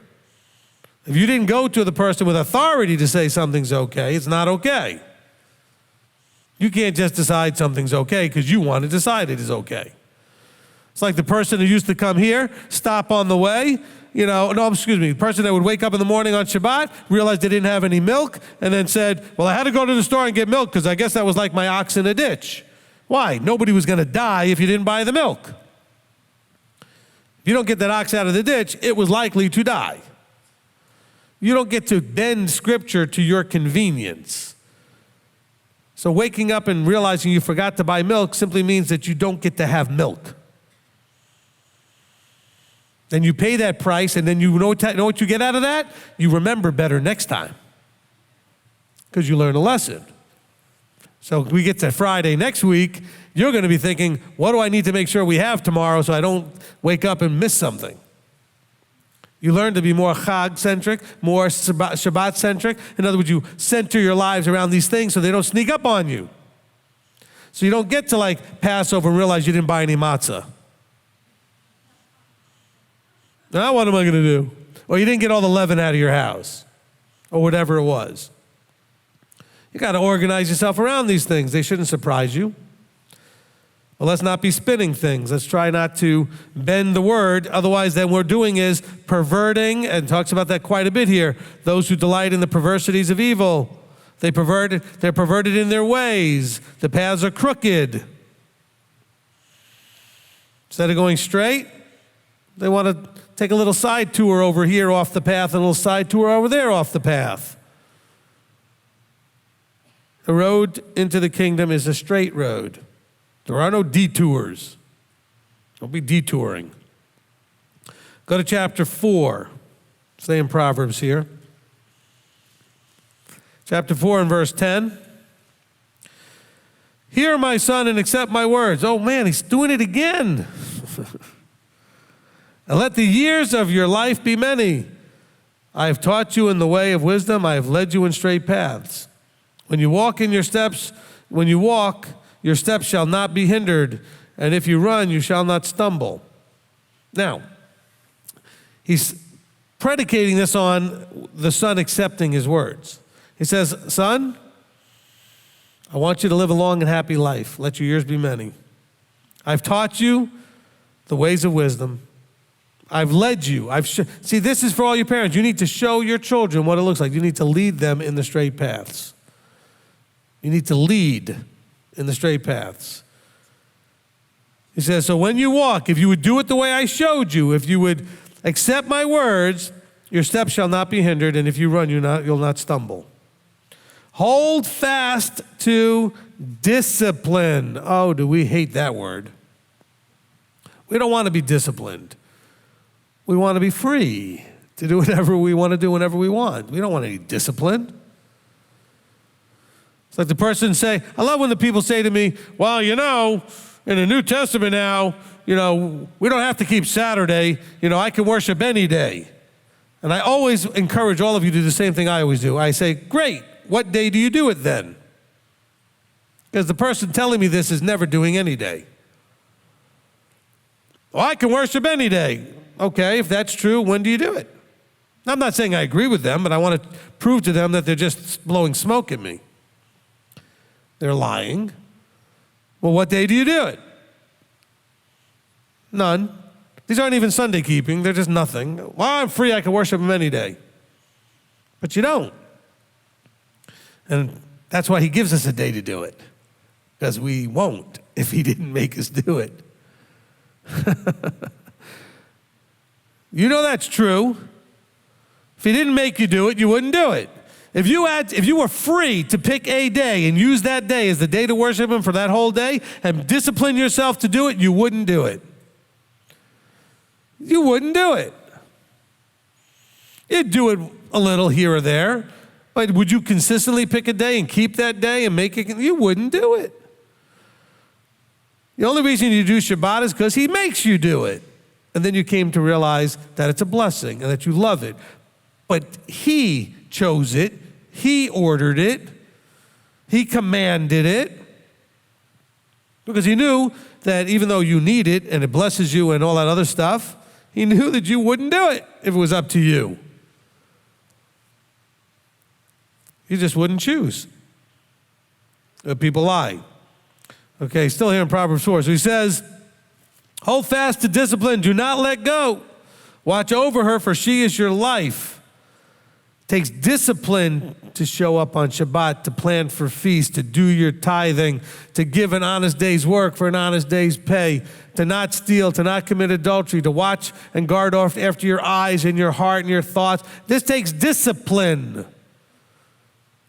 If you didn't go to the person with authority to say something's okay, it's not okay. You can't just decide something's okay because you want to decide it is okay. It's like the person who used to come here, stop on the way, the person that would wake up in the morning on Shabbat, realized they didn't have any milk, and then said, well, I had to go to the store and get milk because I guess that was like my ox in a ditch. Why? Nobody was going to die if you didn't buy the milk. If you don't get that ox out of the ditch, it was likely to die. You don't get to bend Scripture to your convenience. So waking up and realizing you forgot to buy milk simply means that you don't get to have milk. Then you pay that price, and then you know what you get out of that? You remember better next time because you learn a lesson. So we get to Friday next week, you're going to be thinking, what do I need to make sure we have tomorrow so I don't wake up and miss something? You learn to be more Chag-centric, more Shabbat-centric. In other words, you center your lives around these things so they don't sneak up on you. So you don't get to like Passover and realize you didn't buy any matzah. Now what am I going to do? Or you didn't get all the leaven out of your house, or whatever it was. You got to organize yourself around these things. They shouldn't surprise you. Well, let's not be spinning things. Let's try not to bend the word. Otherwise, then what we're doing is perverting, and talks about that quite a bit here. Those who delight in the perversities of evil. They're perverted in their ways. The paths are crooked. Instead of going straight, they want to take a little side tour over here off the path, and a little side tour over there off the path. The road into the kingdom is a straight road. There are no detours. Don't be detouring. Go to chapter 4. Stay in Proverbs here. Chapter 4 and verse 10. Hear, my son, and accept my words. Oh man, he's doing it again. And let the years of your life be many. I have taught you in the way of wisdom. I have led you in straight paths. When you walk, your steps shall not be hindered, and if you run, you shall not stumble. Now, he's predicating this on the son accepting his words. He says, son, I want you to live a long and happy life. Let your years be many. I've taught you the ways of wisdom. I've led you. See, this is for all your parents. You need to show your children what it looks like. You need to lead them in the straight paths. You need to lead in the straight paths. He says, so when you walk, if you would do it the way I showed you, if you would accept my words, Your steps shall not be hindered, and if you run, you'll not stumble. Hold fast to discipline. Oh, do we hate that word? We don't want to be disciplined. We want to be free to do whatever we want to do whenever we want. We don't want any discipline. It's like the person say, I love when the people say to me, well, in the New Testament now, we don't have to keep Saturday. I can worship any day. And I always encourage all of you to do the same thing I always do. I say, great, what day do you do it then? Because the person telling me this is never doing any day. Well, I can worship any day. Okay, if that's true, when do you do it? I'm not saying I agree with them, but I want to prove to them that they're just blowing smoke at me. They're lying. Well, what day do you do it? None. These aren't even Sunday keeping. They're just nothing. Well, I'm free. I can worship him any day. But you don't. And that's why he gives us a day to do it. Because we won't if he didn't make us do it. That's true. If he didn't make you do it, you wouldn't do it. If you were free to pick a day and use that day as the day to worship him for that whole day and discipline yourself to do it, you wouldn't do it. You wouldn't do it. You'd do it a little here or there, but would you consistently pick a day and keep that day and make it? You wouldn't do it. The only reason you do Shabbat is because he makes you do it. And then you came to realize that it's a blessing and that you love it. But he chose it. He ordered it. He commanded it. Because he knew that even though you need it and it blesses you and all that other stuff, he knew that you wouldn't do it if it was up to you. You just wouldn't choose. People lie. Okay, still here in Proverbs 4. So he says, hold fast to discipline, do not let go. Watch over her, for she is your life. It takes discipline to show up on Shabbat, to plan for feast, to do your tithing, to give an honest day's work for an honest day's pay, to not steal, to not commit adultery, to watch and guard off after your eyes and your heart and your thoughts. This takes discipline.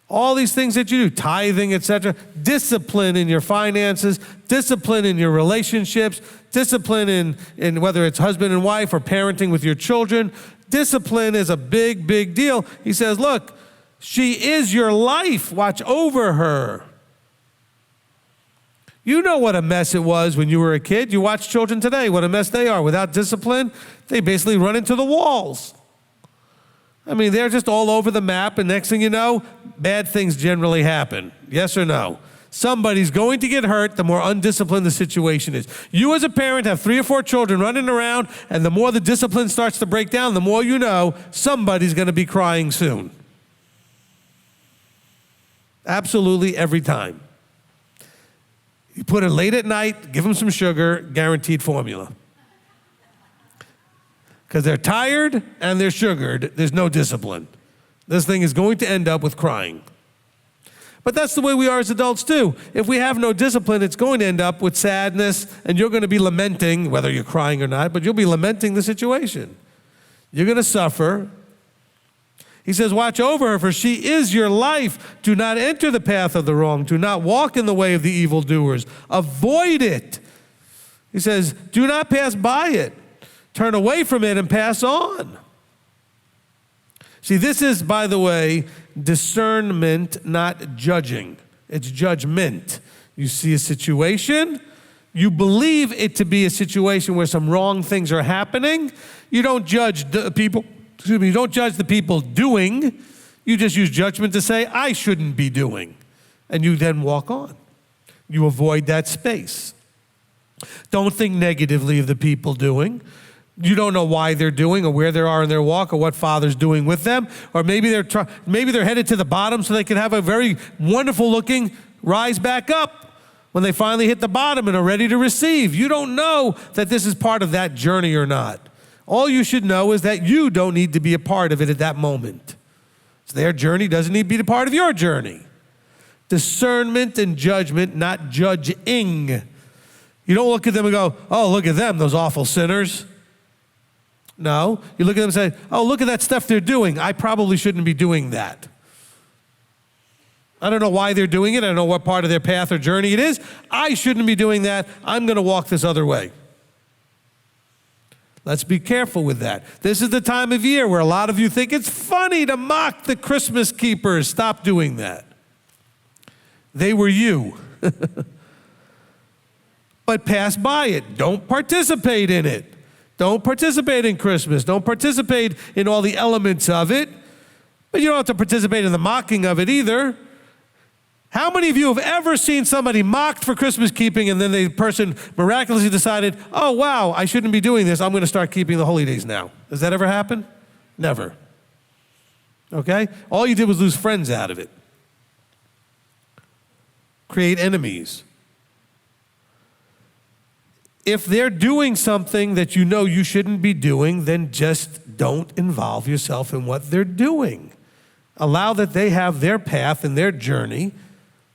All these things that you do, tithing, etc., discipline in your finances, discipline in your relationships, discipline in whether it's husband and wife or parenting with your children. Discipline is a big, big deal. He says, look, she is your life. Watch over her. You know what a mess it was when you were a kid. You watch children today, what a mess they are. Without discipline, they basically run into the walls. I mean, they're just all over the map, and next thing you know, bad things generally happen. Yes or no? Somebody's going to get hurt the more undisciplined the situation is. You as a parent have 3 or 4 children running around, and the more the discipline starts to break down, the more you know somebody's going to be crying soon. Absolutely every time. You put it late at night, give them some sugar, guaranteed formula. Because they're tired and they're sugared, there's no discipline. This thing is going to end up with crying. But that's the way we are as adults too. If we have no discipline, it's going to end up with sadness, and you're going to be lamenting, whether you're crying or not, but you'll be lamenting the situation. You're going to suffer. He says, watch over her, for she is your life. Do not enter the path of the wrong. Do not walk in the way of the evildoers. Avoid it. He says, do not pass by it. Turn away from it and pass on. See, this is, by the way, discernment, not judging. It's judgment. You see a situation, you believe it to be a situation where some wrong things are happening. You don't judge the people, you don't judge the people doing. You just use judgment to say, I shouldn't be doing. And you then walk on. You avoid that space. Don't think negatively of the people doing. You don't know why they're doing or where they are in their walk or what Father's doing with them. Or maybe they're headed to the bottom so they can have a very wonderful looking rise back up when they finally hit the bottom and are ready to receive. You don't know that this is part of that journey or not. All you should know is that you don't need to be a part of it at that moment. So their journey doesn't need to be a part of your journey. Discernment and judgment, not judging. You don't look at them and go, oh, look at them, those awful sinners. No. You look at them and say, oh, look at that stuff they're doing. I probably shouldn't be doing that. I don't know why they're doing it. I don't know what part of their path or journey it is. I shouldn't be doing that. I'm going to walk this other way. Let's be careful with that. This is the time of year where a lot of you think it's funny to mock the Christmas keepers. Stop doing that. They were you. But pass by it. Don't participate in it. Don't participate in Christmas. Don't participate in all the elements of it. But you don't have to participate in the mocking of it either. How many of you have ever seen somebody mocked for Christmas keeping and then the person miraculously decided, oh, wow, I shouldn't be doing this. I'm going to start keeping the holy days now. Does that ever happen? Never. Okay? All you did was lose friends out of it. Create enemies. If they're doing something that you know you shouldn't be doing, then just don't involve yourself in what they're doing. Allow that they have their path and their journey,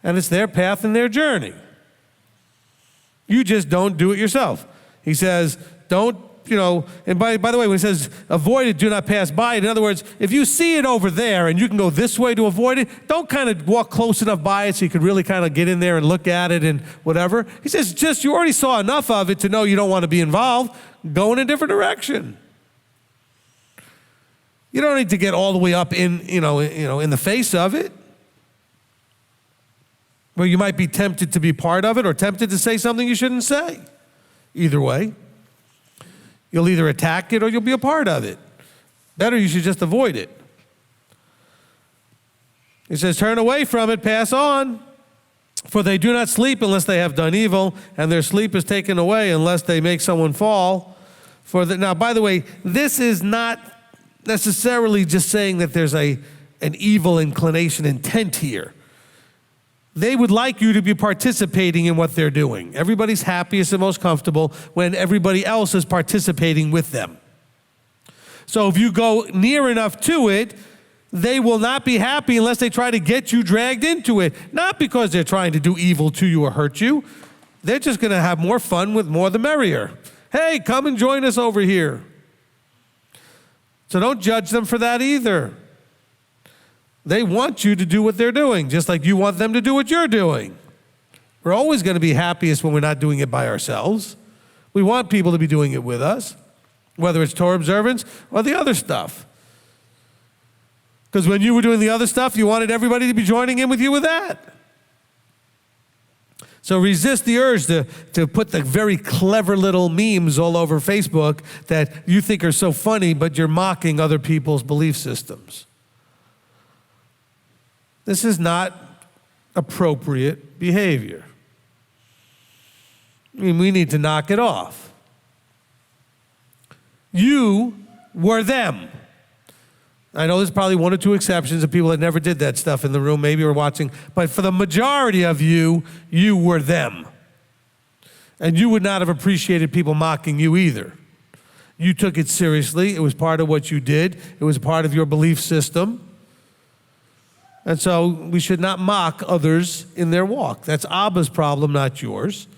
and it's their path and their journey. You just don't do it yourself. He says, don't, and by the way, when he says avoid it, do not pass by it, in other words, if you see it over there and you can go this way to avoid it, don't kind of walk close enough by it so you can really kind of get in there and look at it and whatever. He says, just you already saw enough of it to know you don't want to be involved. Go in a different direction. You don't need to get all the way up in the face of it, where you might be tempted to be part of it or tempted to say something you shouldn't say. Either way, you'll either attack it or you'll be a part of it. Better, you should just avoid it. He says, turn away from it, pass on, for they do not sleep unless they have done evil, and their sleep is taken away unless they make someone fall. Now, by the way, this is not necessarily just saying that there's an evil inclination intent here. They would like you to be participating in what they're doing. Everybody's happiest and most comfortable when everybody else is participating with them. So if you go near enough to it, they will not be happy unless they try to get you dragged into it. Not because they're trying to do evil to you or hurt you. They're just going to have more fun with more the merrier. Hey, come and join us over here. So don't judge them for that either. They want you to do what they're doing, just like you want them to do what you're doing. We're always going to be happiest when we're not doing it by ourselves. We want people to be doing it with us, whether it's Torah observance or the other stuff. Because when you were doing the other stuff, you wanted everybody to be joining in with you with that. So resist the urge to put the very clever little memes all over Facebook that you think are so funny, but you're mocking other people's belief systems. This is not appropriate behavior. I mean, we need to knock it off. You were them. I know there's probably one or two exceptions of people that never did that stuff in the room, maybe were watching, but for the majority of you, you were them. And you would not have appreciated people mocking you either. You took it seriously. It was part of what you did. It was part of your belief system. And so we should not mock others in their walk. That's Abba's problem, not yours.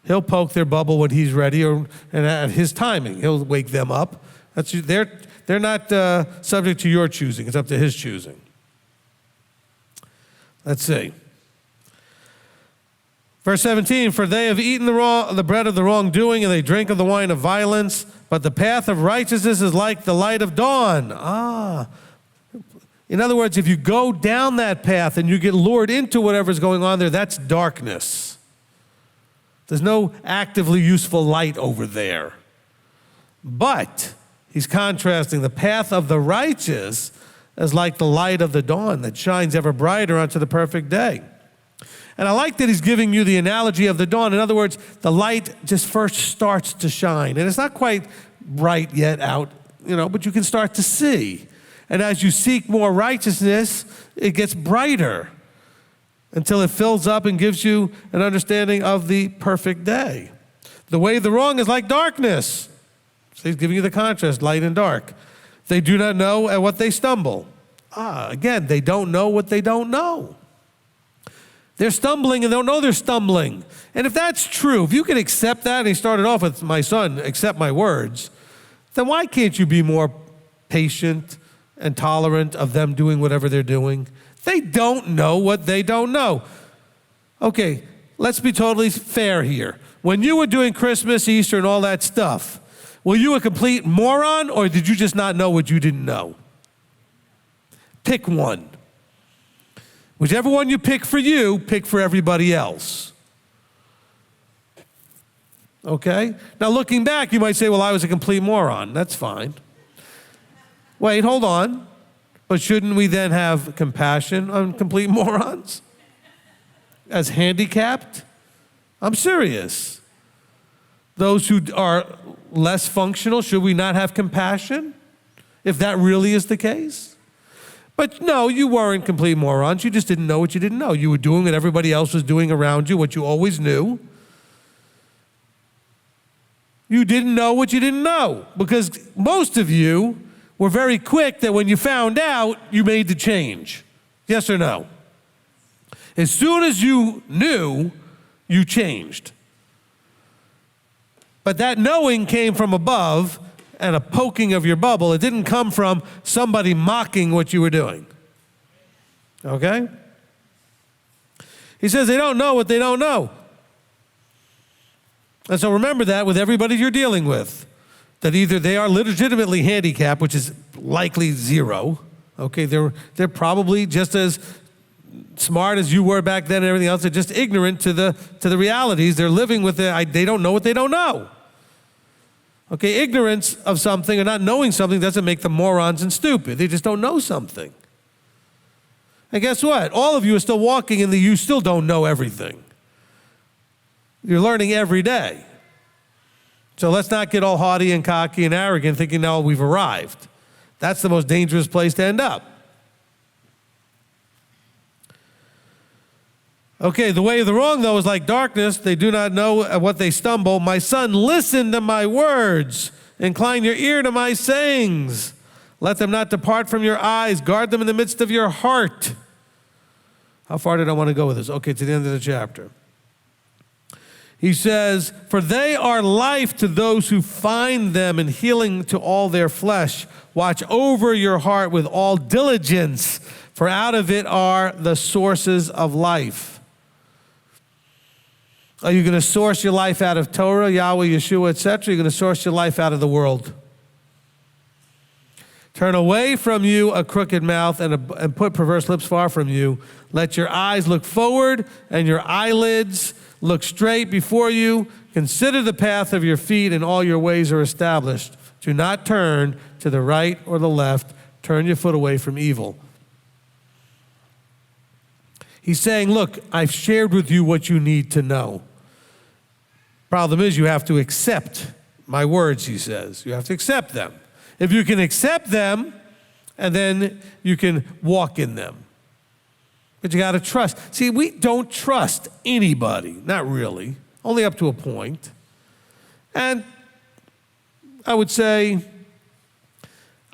He'll poke their bubble when he's ready and at his timing. He'll wake them up. They're not subject to your choosing. It's up to his choosing. Let's see. Verse 17, for they have eaten the bread of the wrongdoing, and they drink of the wine of violence, but the path of righteousness is like the light of dawn. In other words, if you go down that path and you get lured into whatever's going on there, that's darkness. There's no actively useful light over there. But he's contrasting the path of the righteous as like the light of the dawn that shines ever brighter unto the perfect day. And I like that he's giving you the analogy of the dawn. In other words, the light just first starts to shine. And it's not quite bright yet out, but you can start to see. And as you seek more righteousness, it gets brighter until it fills up and gives you an understanding of the perfect day. The way of the wrong is like darkness. So he's giving you the contrast, light and dark. They do not know at what they stumble. Again, they don't know what they don't know. They're stumbling and they don't know they're stumbling. And if that's true, if you can accept that, and he started off with, my son, accept my words, then why can't you be more patient and tolerant of them doing whatever they're doing? They don't know what they don't know. Okay, let's be totally fair here. When you were doing Christmas, Easter, and all that stuff, were you a complete moron, or did you just not know what you didn't know? Pick one. Whichever one you pick for you, pick for everybody else. Okay? Now, looking back, you might say, well, I was a complete moron. That's fine. Wait, hold on. But shouldn't we then have compassion on complete morons? As handicapped? I'm serious. Those who are less functional, should we not have compassion? If that really is the case? But no, you weren't complete morons. You just didn't know what you didn't know. You were doing what everybody else was doing around you, what you always knew. You didn't know what you didn't know, because most of you were very quick that when you found out, you made the change. Yes or no? As soon as you knew, you changed. But that knowing came from above and a poking of your bubble. It didn't come from somebody mocking what you were doing. Okay? He says they don't know what they don't know. And so remember that with everybody you're dealing with, that either they are legitimately handicapped, which is likely zero. Okay, they're probably just as smart as you were back then and everything else. They're just ignorant to the realities. They're living with they don't know what they don't know. Okay, ignorance of something or not knowing something doesn't make them morons and stupid. They just don't know something. And guess what? All of you are still walking in you still don't know everything. You're learning every day. So let's not get all haughty and cocky and arrogant thinking, no, we've arrived. That's the most dangerous place to end up. Okay, the way of the wrong, though, is like darkness. They do not know at what they stumble. My son, listen to my words. Incline your ear to my sayings. Let them not depart from your eyes. Guard them in the midst of your heart. How far did I want to go with this? Okay, to the end of the chapter. He says, for they are life to those who find them and healing to all their flesh. Watch over your heart with all diligence, for out of it are the sources of life. Are you going to source your life out of Torah, Yahweh, Yeshua, etc.? You're going to source your life out of the world. Turn away from you a crooked mouth and put perverse lips far from you. Let your eyes look forward and your eyelids look straight before you. Consider the path of your feet, and all your ways are established. Do not turn to the right or the left. Turn your foot away from evil. He's saying, look, I've shared with you what you need to know. Problem is, you have to accept my words, he says. You have to accept them. If you can accept them, and then you can walk in them. But you got to trust. See, we don't trust anybody. Not really. Only up to a point. And I was going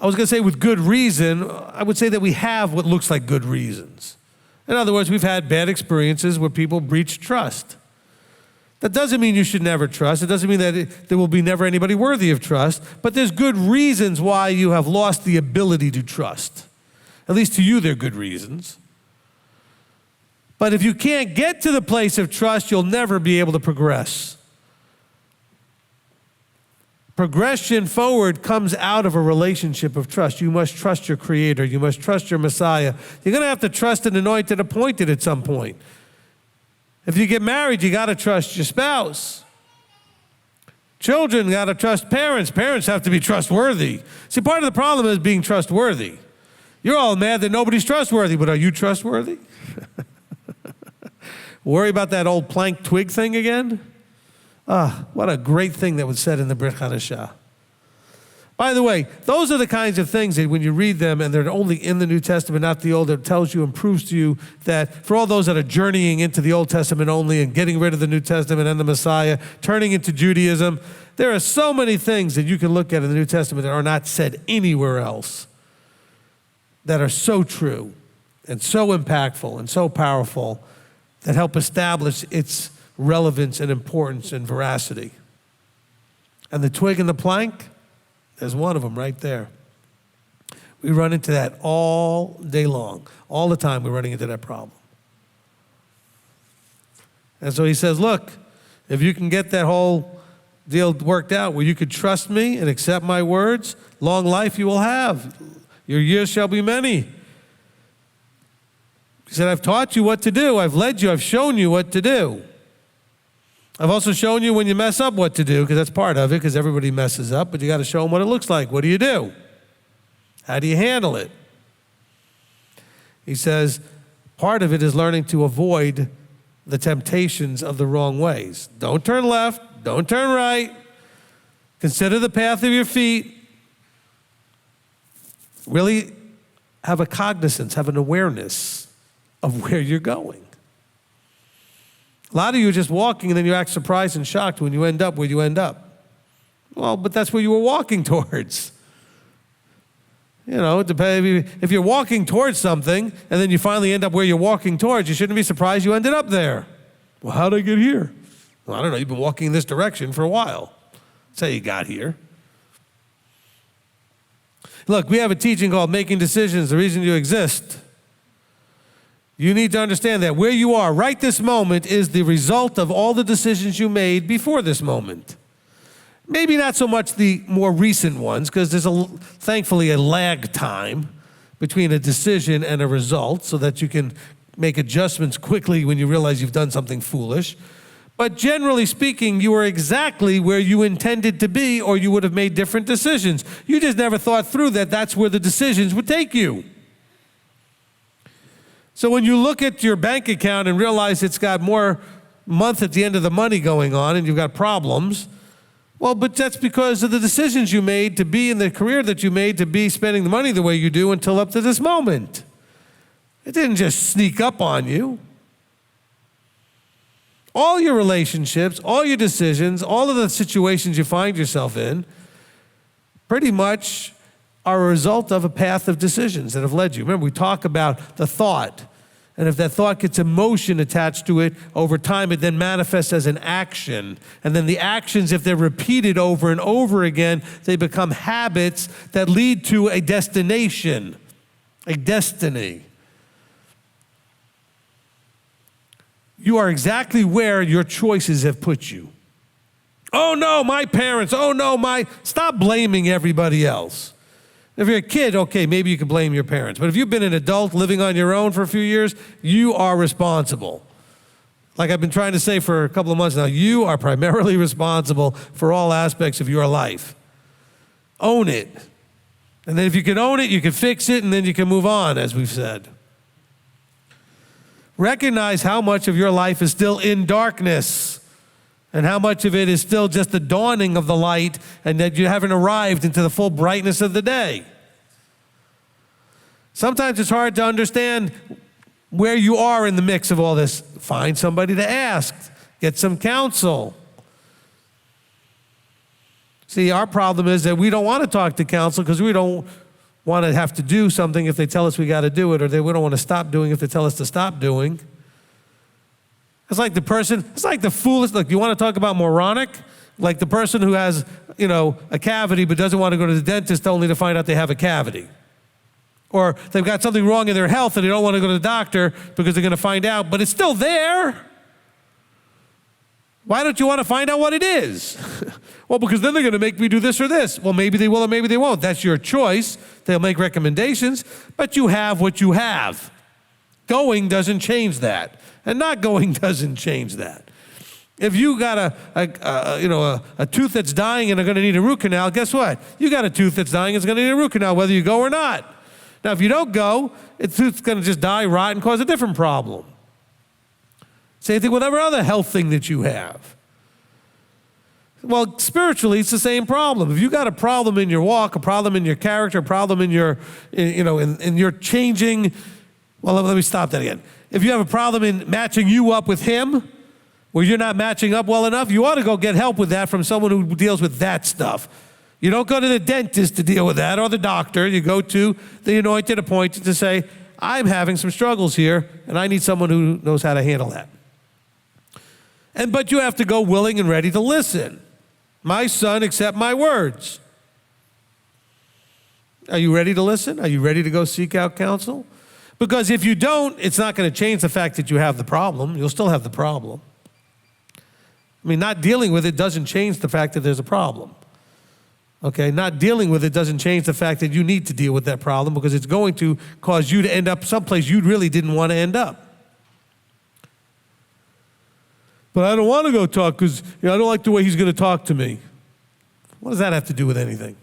to say with good reason, I would say that we have what looks like good reasons. In other words, we've had bad experiences where people breach trust. That doesn't mean you should never trust. It doesn't mean that there will be never anybody worthy of trust. But there's good reasons why you have lost the ability to trust. At least to you, they're good reasons. But if you can't get to the place of trust, you'll never be able to progress. Progression forward comes out of a relationship of trust. You must trust your Creator. You must trust your Messiah. You're going to have to trust an anointed, appointed at some point. If you get married, you got to trust your spouse. Children got to trust parents. Parents have to be trustworthy. See, part of the problem is being trustworthy. You're all mad that nobody's trustworthy, but are you trustworthy? Worry about that old plank twig thing again? What a great thing that was said in the Brit Hadashah. By the way, those are the kinds of things that when you read them, and they're only in the New Testament, not the Old, it tells you and proves to you that for all those that are journeying into the Old Testament only and getting rid of the New Testament and the Messiah, turning into Judaism, there are so many things that you can look at in the New Testament that are not said anywhere else that are so true and so impactful and so powerful that help establish its relevance and importance and veracity. And the twig and the plank, There's one of them right there. We run into that all day long. All the time we're running into that problem. And so he says, look, if you can get that whole deal worked out where you could trust me and accept my words, long life you will have. Your years shall be many. He said, I've taught you what to do. I've led you. I've shown you what to do. I've also shown you when you mess up what to do, because that's part of it, because everybody messes up, but you got to show them what it looks like. What do you do? How do you handle it? He says, part of it is learning to avoid the temptations of the wrong ways. Don't turn left. Don't turn right. Consider the path of your feet. Really have a cognizance, have an awareness of where you're going. A lot of you are just walking and then you act surprised and shocked when you end up where you end up. Well, but that's where you were walking towards. You know, if you're walking towards something and then you finally end up where you're walking towards, you shouldn't be surprised you ended up there. Well, how did I get here? Well, I don't know. You've been walking in this direction for a while. That's how you got here. Look, we have a teaching called Making Decisions, the Reason You Exist. You need to understand that where you are right this moment is the result of all the decisions you made before this moment. Maybe not so much the more recent ones, because there's thankfully a lag time between a decision and a result so that you can make adjustments quickly when you realize you've done something foolish. But generally speaking, you are exactly where you intended to be, or you would have made different decisions. You just never thought through that that's where the decisions would take you. So when you look at your bank account and realize it's got more month at the end of the money going on and you've got problems, well, but that's because of the decisions you made to be in the career that you made to be spending the money the way you do until up to this moment. It didn't just sneak up on you. All your relationships, all your decisions, all of the situations you find yourself in pretty much are a result of a path of decisions that have led you. Remember, we talk about the thought. And if that thought gets emotion attached to it, over time it then manifests as an action. And then the actions, if they're repeated over and over again, they become habits that lead to a destination, a destiny. You are exactly where your choices have put you. Oh no, my parents. Oh no, Stop blaming everybody else. If you're a kid, okay, maybe you can blame your parents. But if you've been an adult living on your own for a few years, you are responsible. Like I've been trying to say for a couple of months now, you are primarily responsible for all aspects of your life. Own it. And then if you can own it, you can fix it, and then you can move on, as we've said. Recognize how much of your life is still in darkness and how much of it is still just the dawning of the light and that you haven't arrived into the full brightness of the day. Sometimes it's hard to understand where you are in the mix of all this. Find somebody to ask. Get some counsel. See, our problem is that we don't want to talk to counsel because we don't want to have to do something if they tell us we got to do it, or we don't want to stop doing if they tell us to stop doing. It's like the foolish, look, you want to talk about moronic? Like the person who has, a cavity but doesn't want to go to the dentist only to find out they have a cavity. Or they've got something wrong in their health and they don't want to go to the doctor because they're going to find out, but it's still there. Why don't you want to find out what it is? Well, because then they're going to make me do this or this. Well, maybe they will or maybe they won't. That's your choice. They'll make recommendations, but you have what you have. Going doesn't change that, and not going doesn't change that. If you got a tooth that's dying and are going to need a root canal, guess what? You got a tooth that's dying and is going to need a root canal, whether you go or not. Now, if you don't go, the tooth's going to just die, rot, and cause a different problem. Same thing with every other health thing that you have. Well, spiritually, it's the same problem. If you got a problem in your walk, a problem in your character, a problem in your, in your changing. Well, let me stop that again. If you have a problem in matching you up with him, where you're not matching up well enough, you ought to go get help with that from someone who deals with that stuff. You don't go to the dentist to deal with that or the doctor. You go to the anointed, appointed to say, I'm having some struggles here, and I need someone who knows how to handle that. But you have to go willing and ready to listen. My son, accept my words. Are you ready to listen? Are you ready to go seek out counsel? Because if you don't, it's not going to change the fact that you have the problem. You'll still have the problem. I mean, not dealing with it doesn't change the fact that there's a problem. Okay, not dealing with it doesn't change the fact that you need to deal with that problem, because it's going to cause you to end up someplace you really didn't want to end up. But I don't want to go talk because I don't like the way he's going to talk to me. What does that have to do with anything?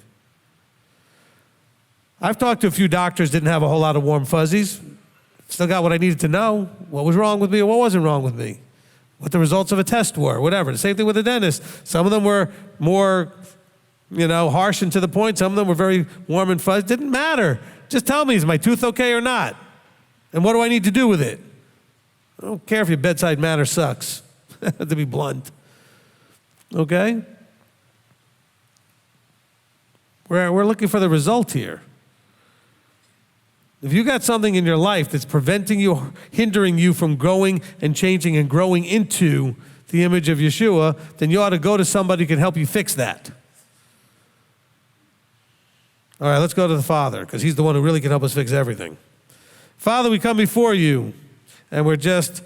I've talked to a few doctors, didn't have a whole lot of warm fuzzies. Still got what I needed to know. What was wrong with me or what wasn't wrong with me. What the results of a test were, whatever. The same thing with the dentist. Some of them were more, harsh and to the point. Some of them were very warm and fuzzy. Didn't matter. Just tell me, is my tooth okay or not? And what do I need to do with it? I don't care if your bedside manner sucks, to be blunt. Okay? We're looking for the result here. If you got something in your life that's preventing you, hindering you from growing and changing and growing into the image of Yeshua, then you ought to go to somebody who can help you fix that. All right, let's go to the Father, because he's the one who really can help us fix everything. Father, we come before you, and we're just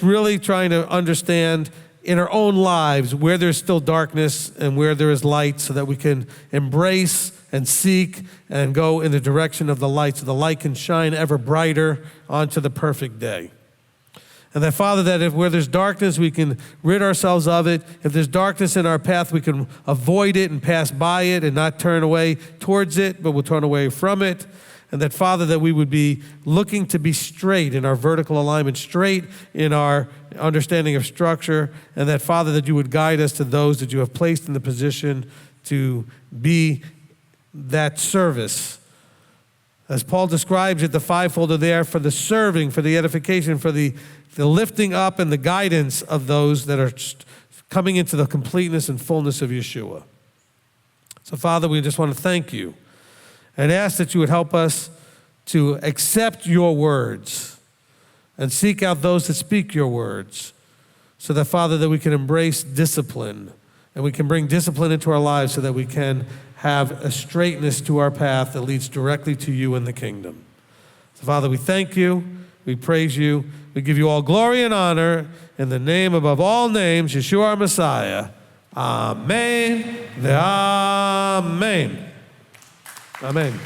really trying to understand in our own lives where there's still darkness and where there is light, so that we can embrace and seek and go in the direction of the light, so the light can shine ever brighter onto the perfect day. And that, Father, that if where there's darkness, we can rid ourselves of it. If there's darkness in our path, we can avoid it and pass by it and not turn away towards it, but we'll turn away from it. And that, Father, that we would be looking to be straight in our vertical alignment, straight in our understanding of structure, and that, Father, that you would guide us to those that you have placed in the position to be that service. As Paul describes it, the fivefold are there for the serving, for the edification, for the lifting up and the guidance of those that are coming into the completeness and fullness of Yeshua. So, Father, we just want to thank you and ask that you would help us to accept your words and seek out those that speak your words, so that, Father, that we can embrace discipline and we can bring discipline into our lives, so that we can have a straightness to our path that leads directly to you in the kingdom. So, Father, we thank you, we praise you, we give you all glory and honor in the name above all names, Yeshua our Messiah. Amen. Amen. Amen.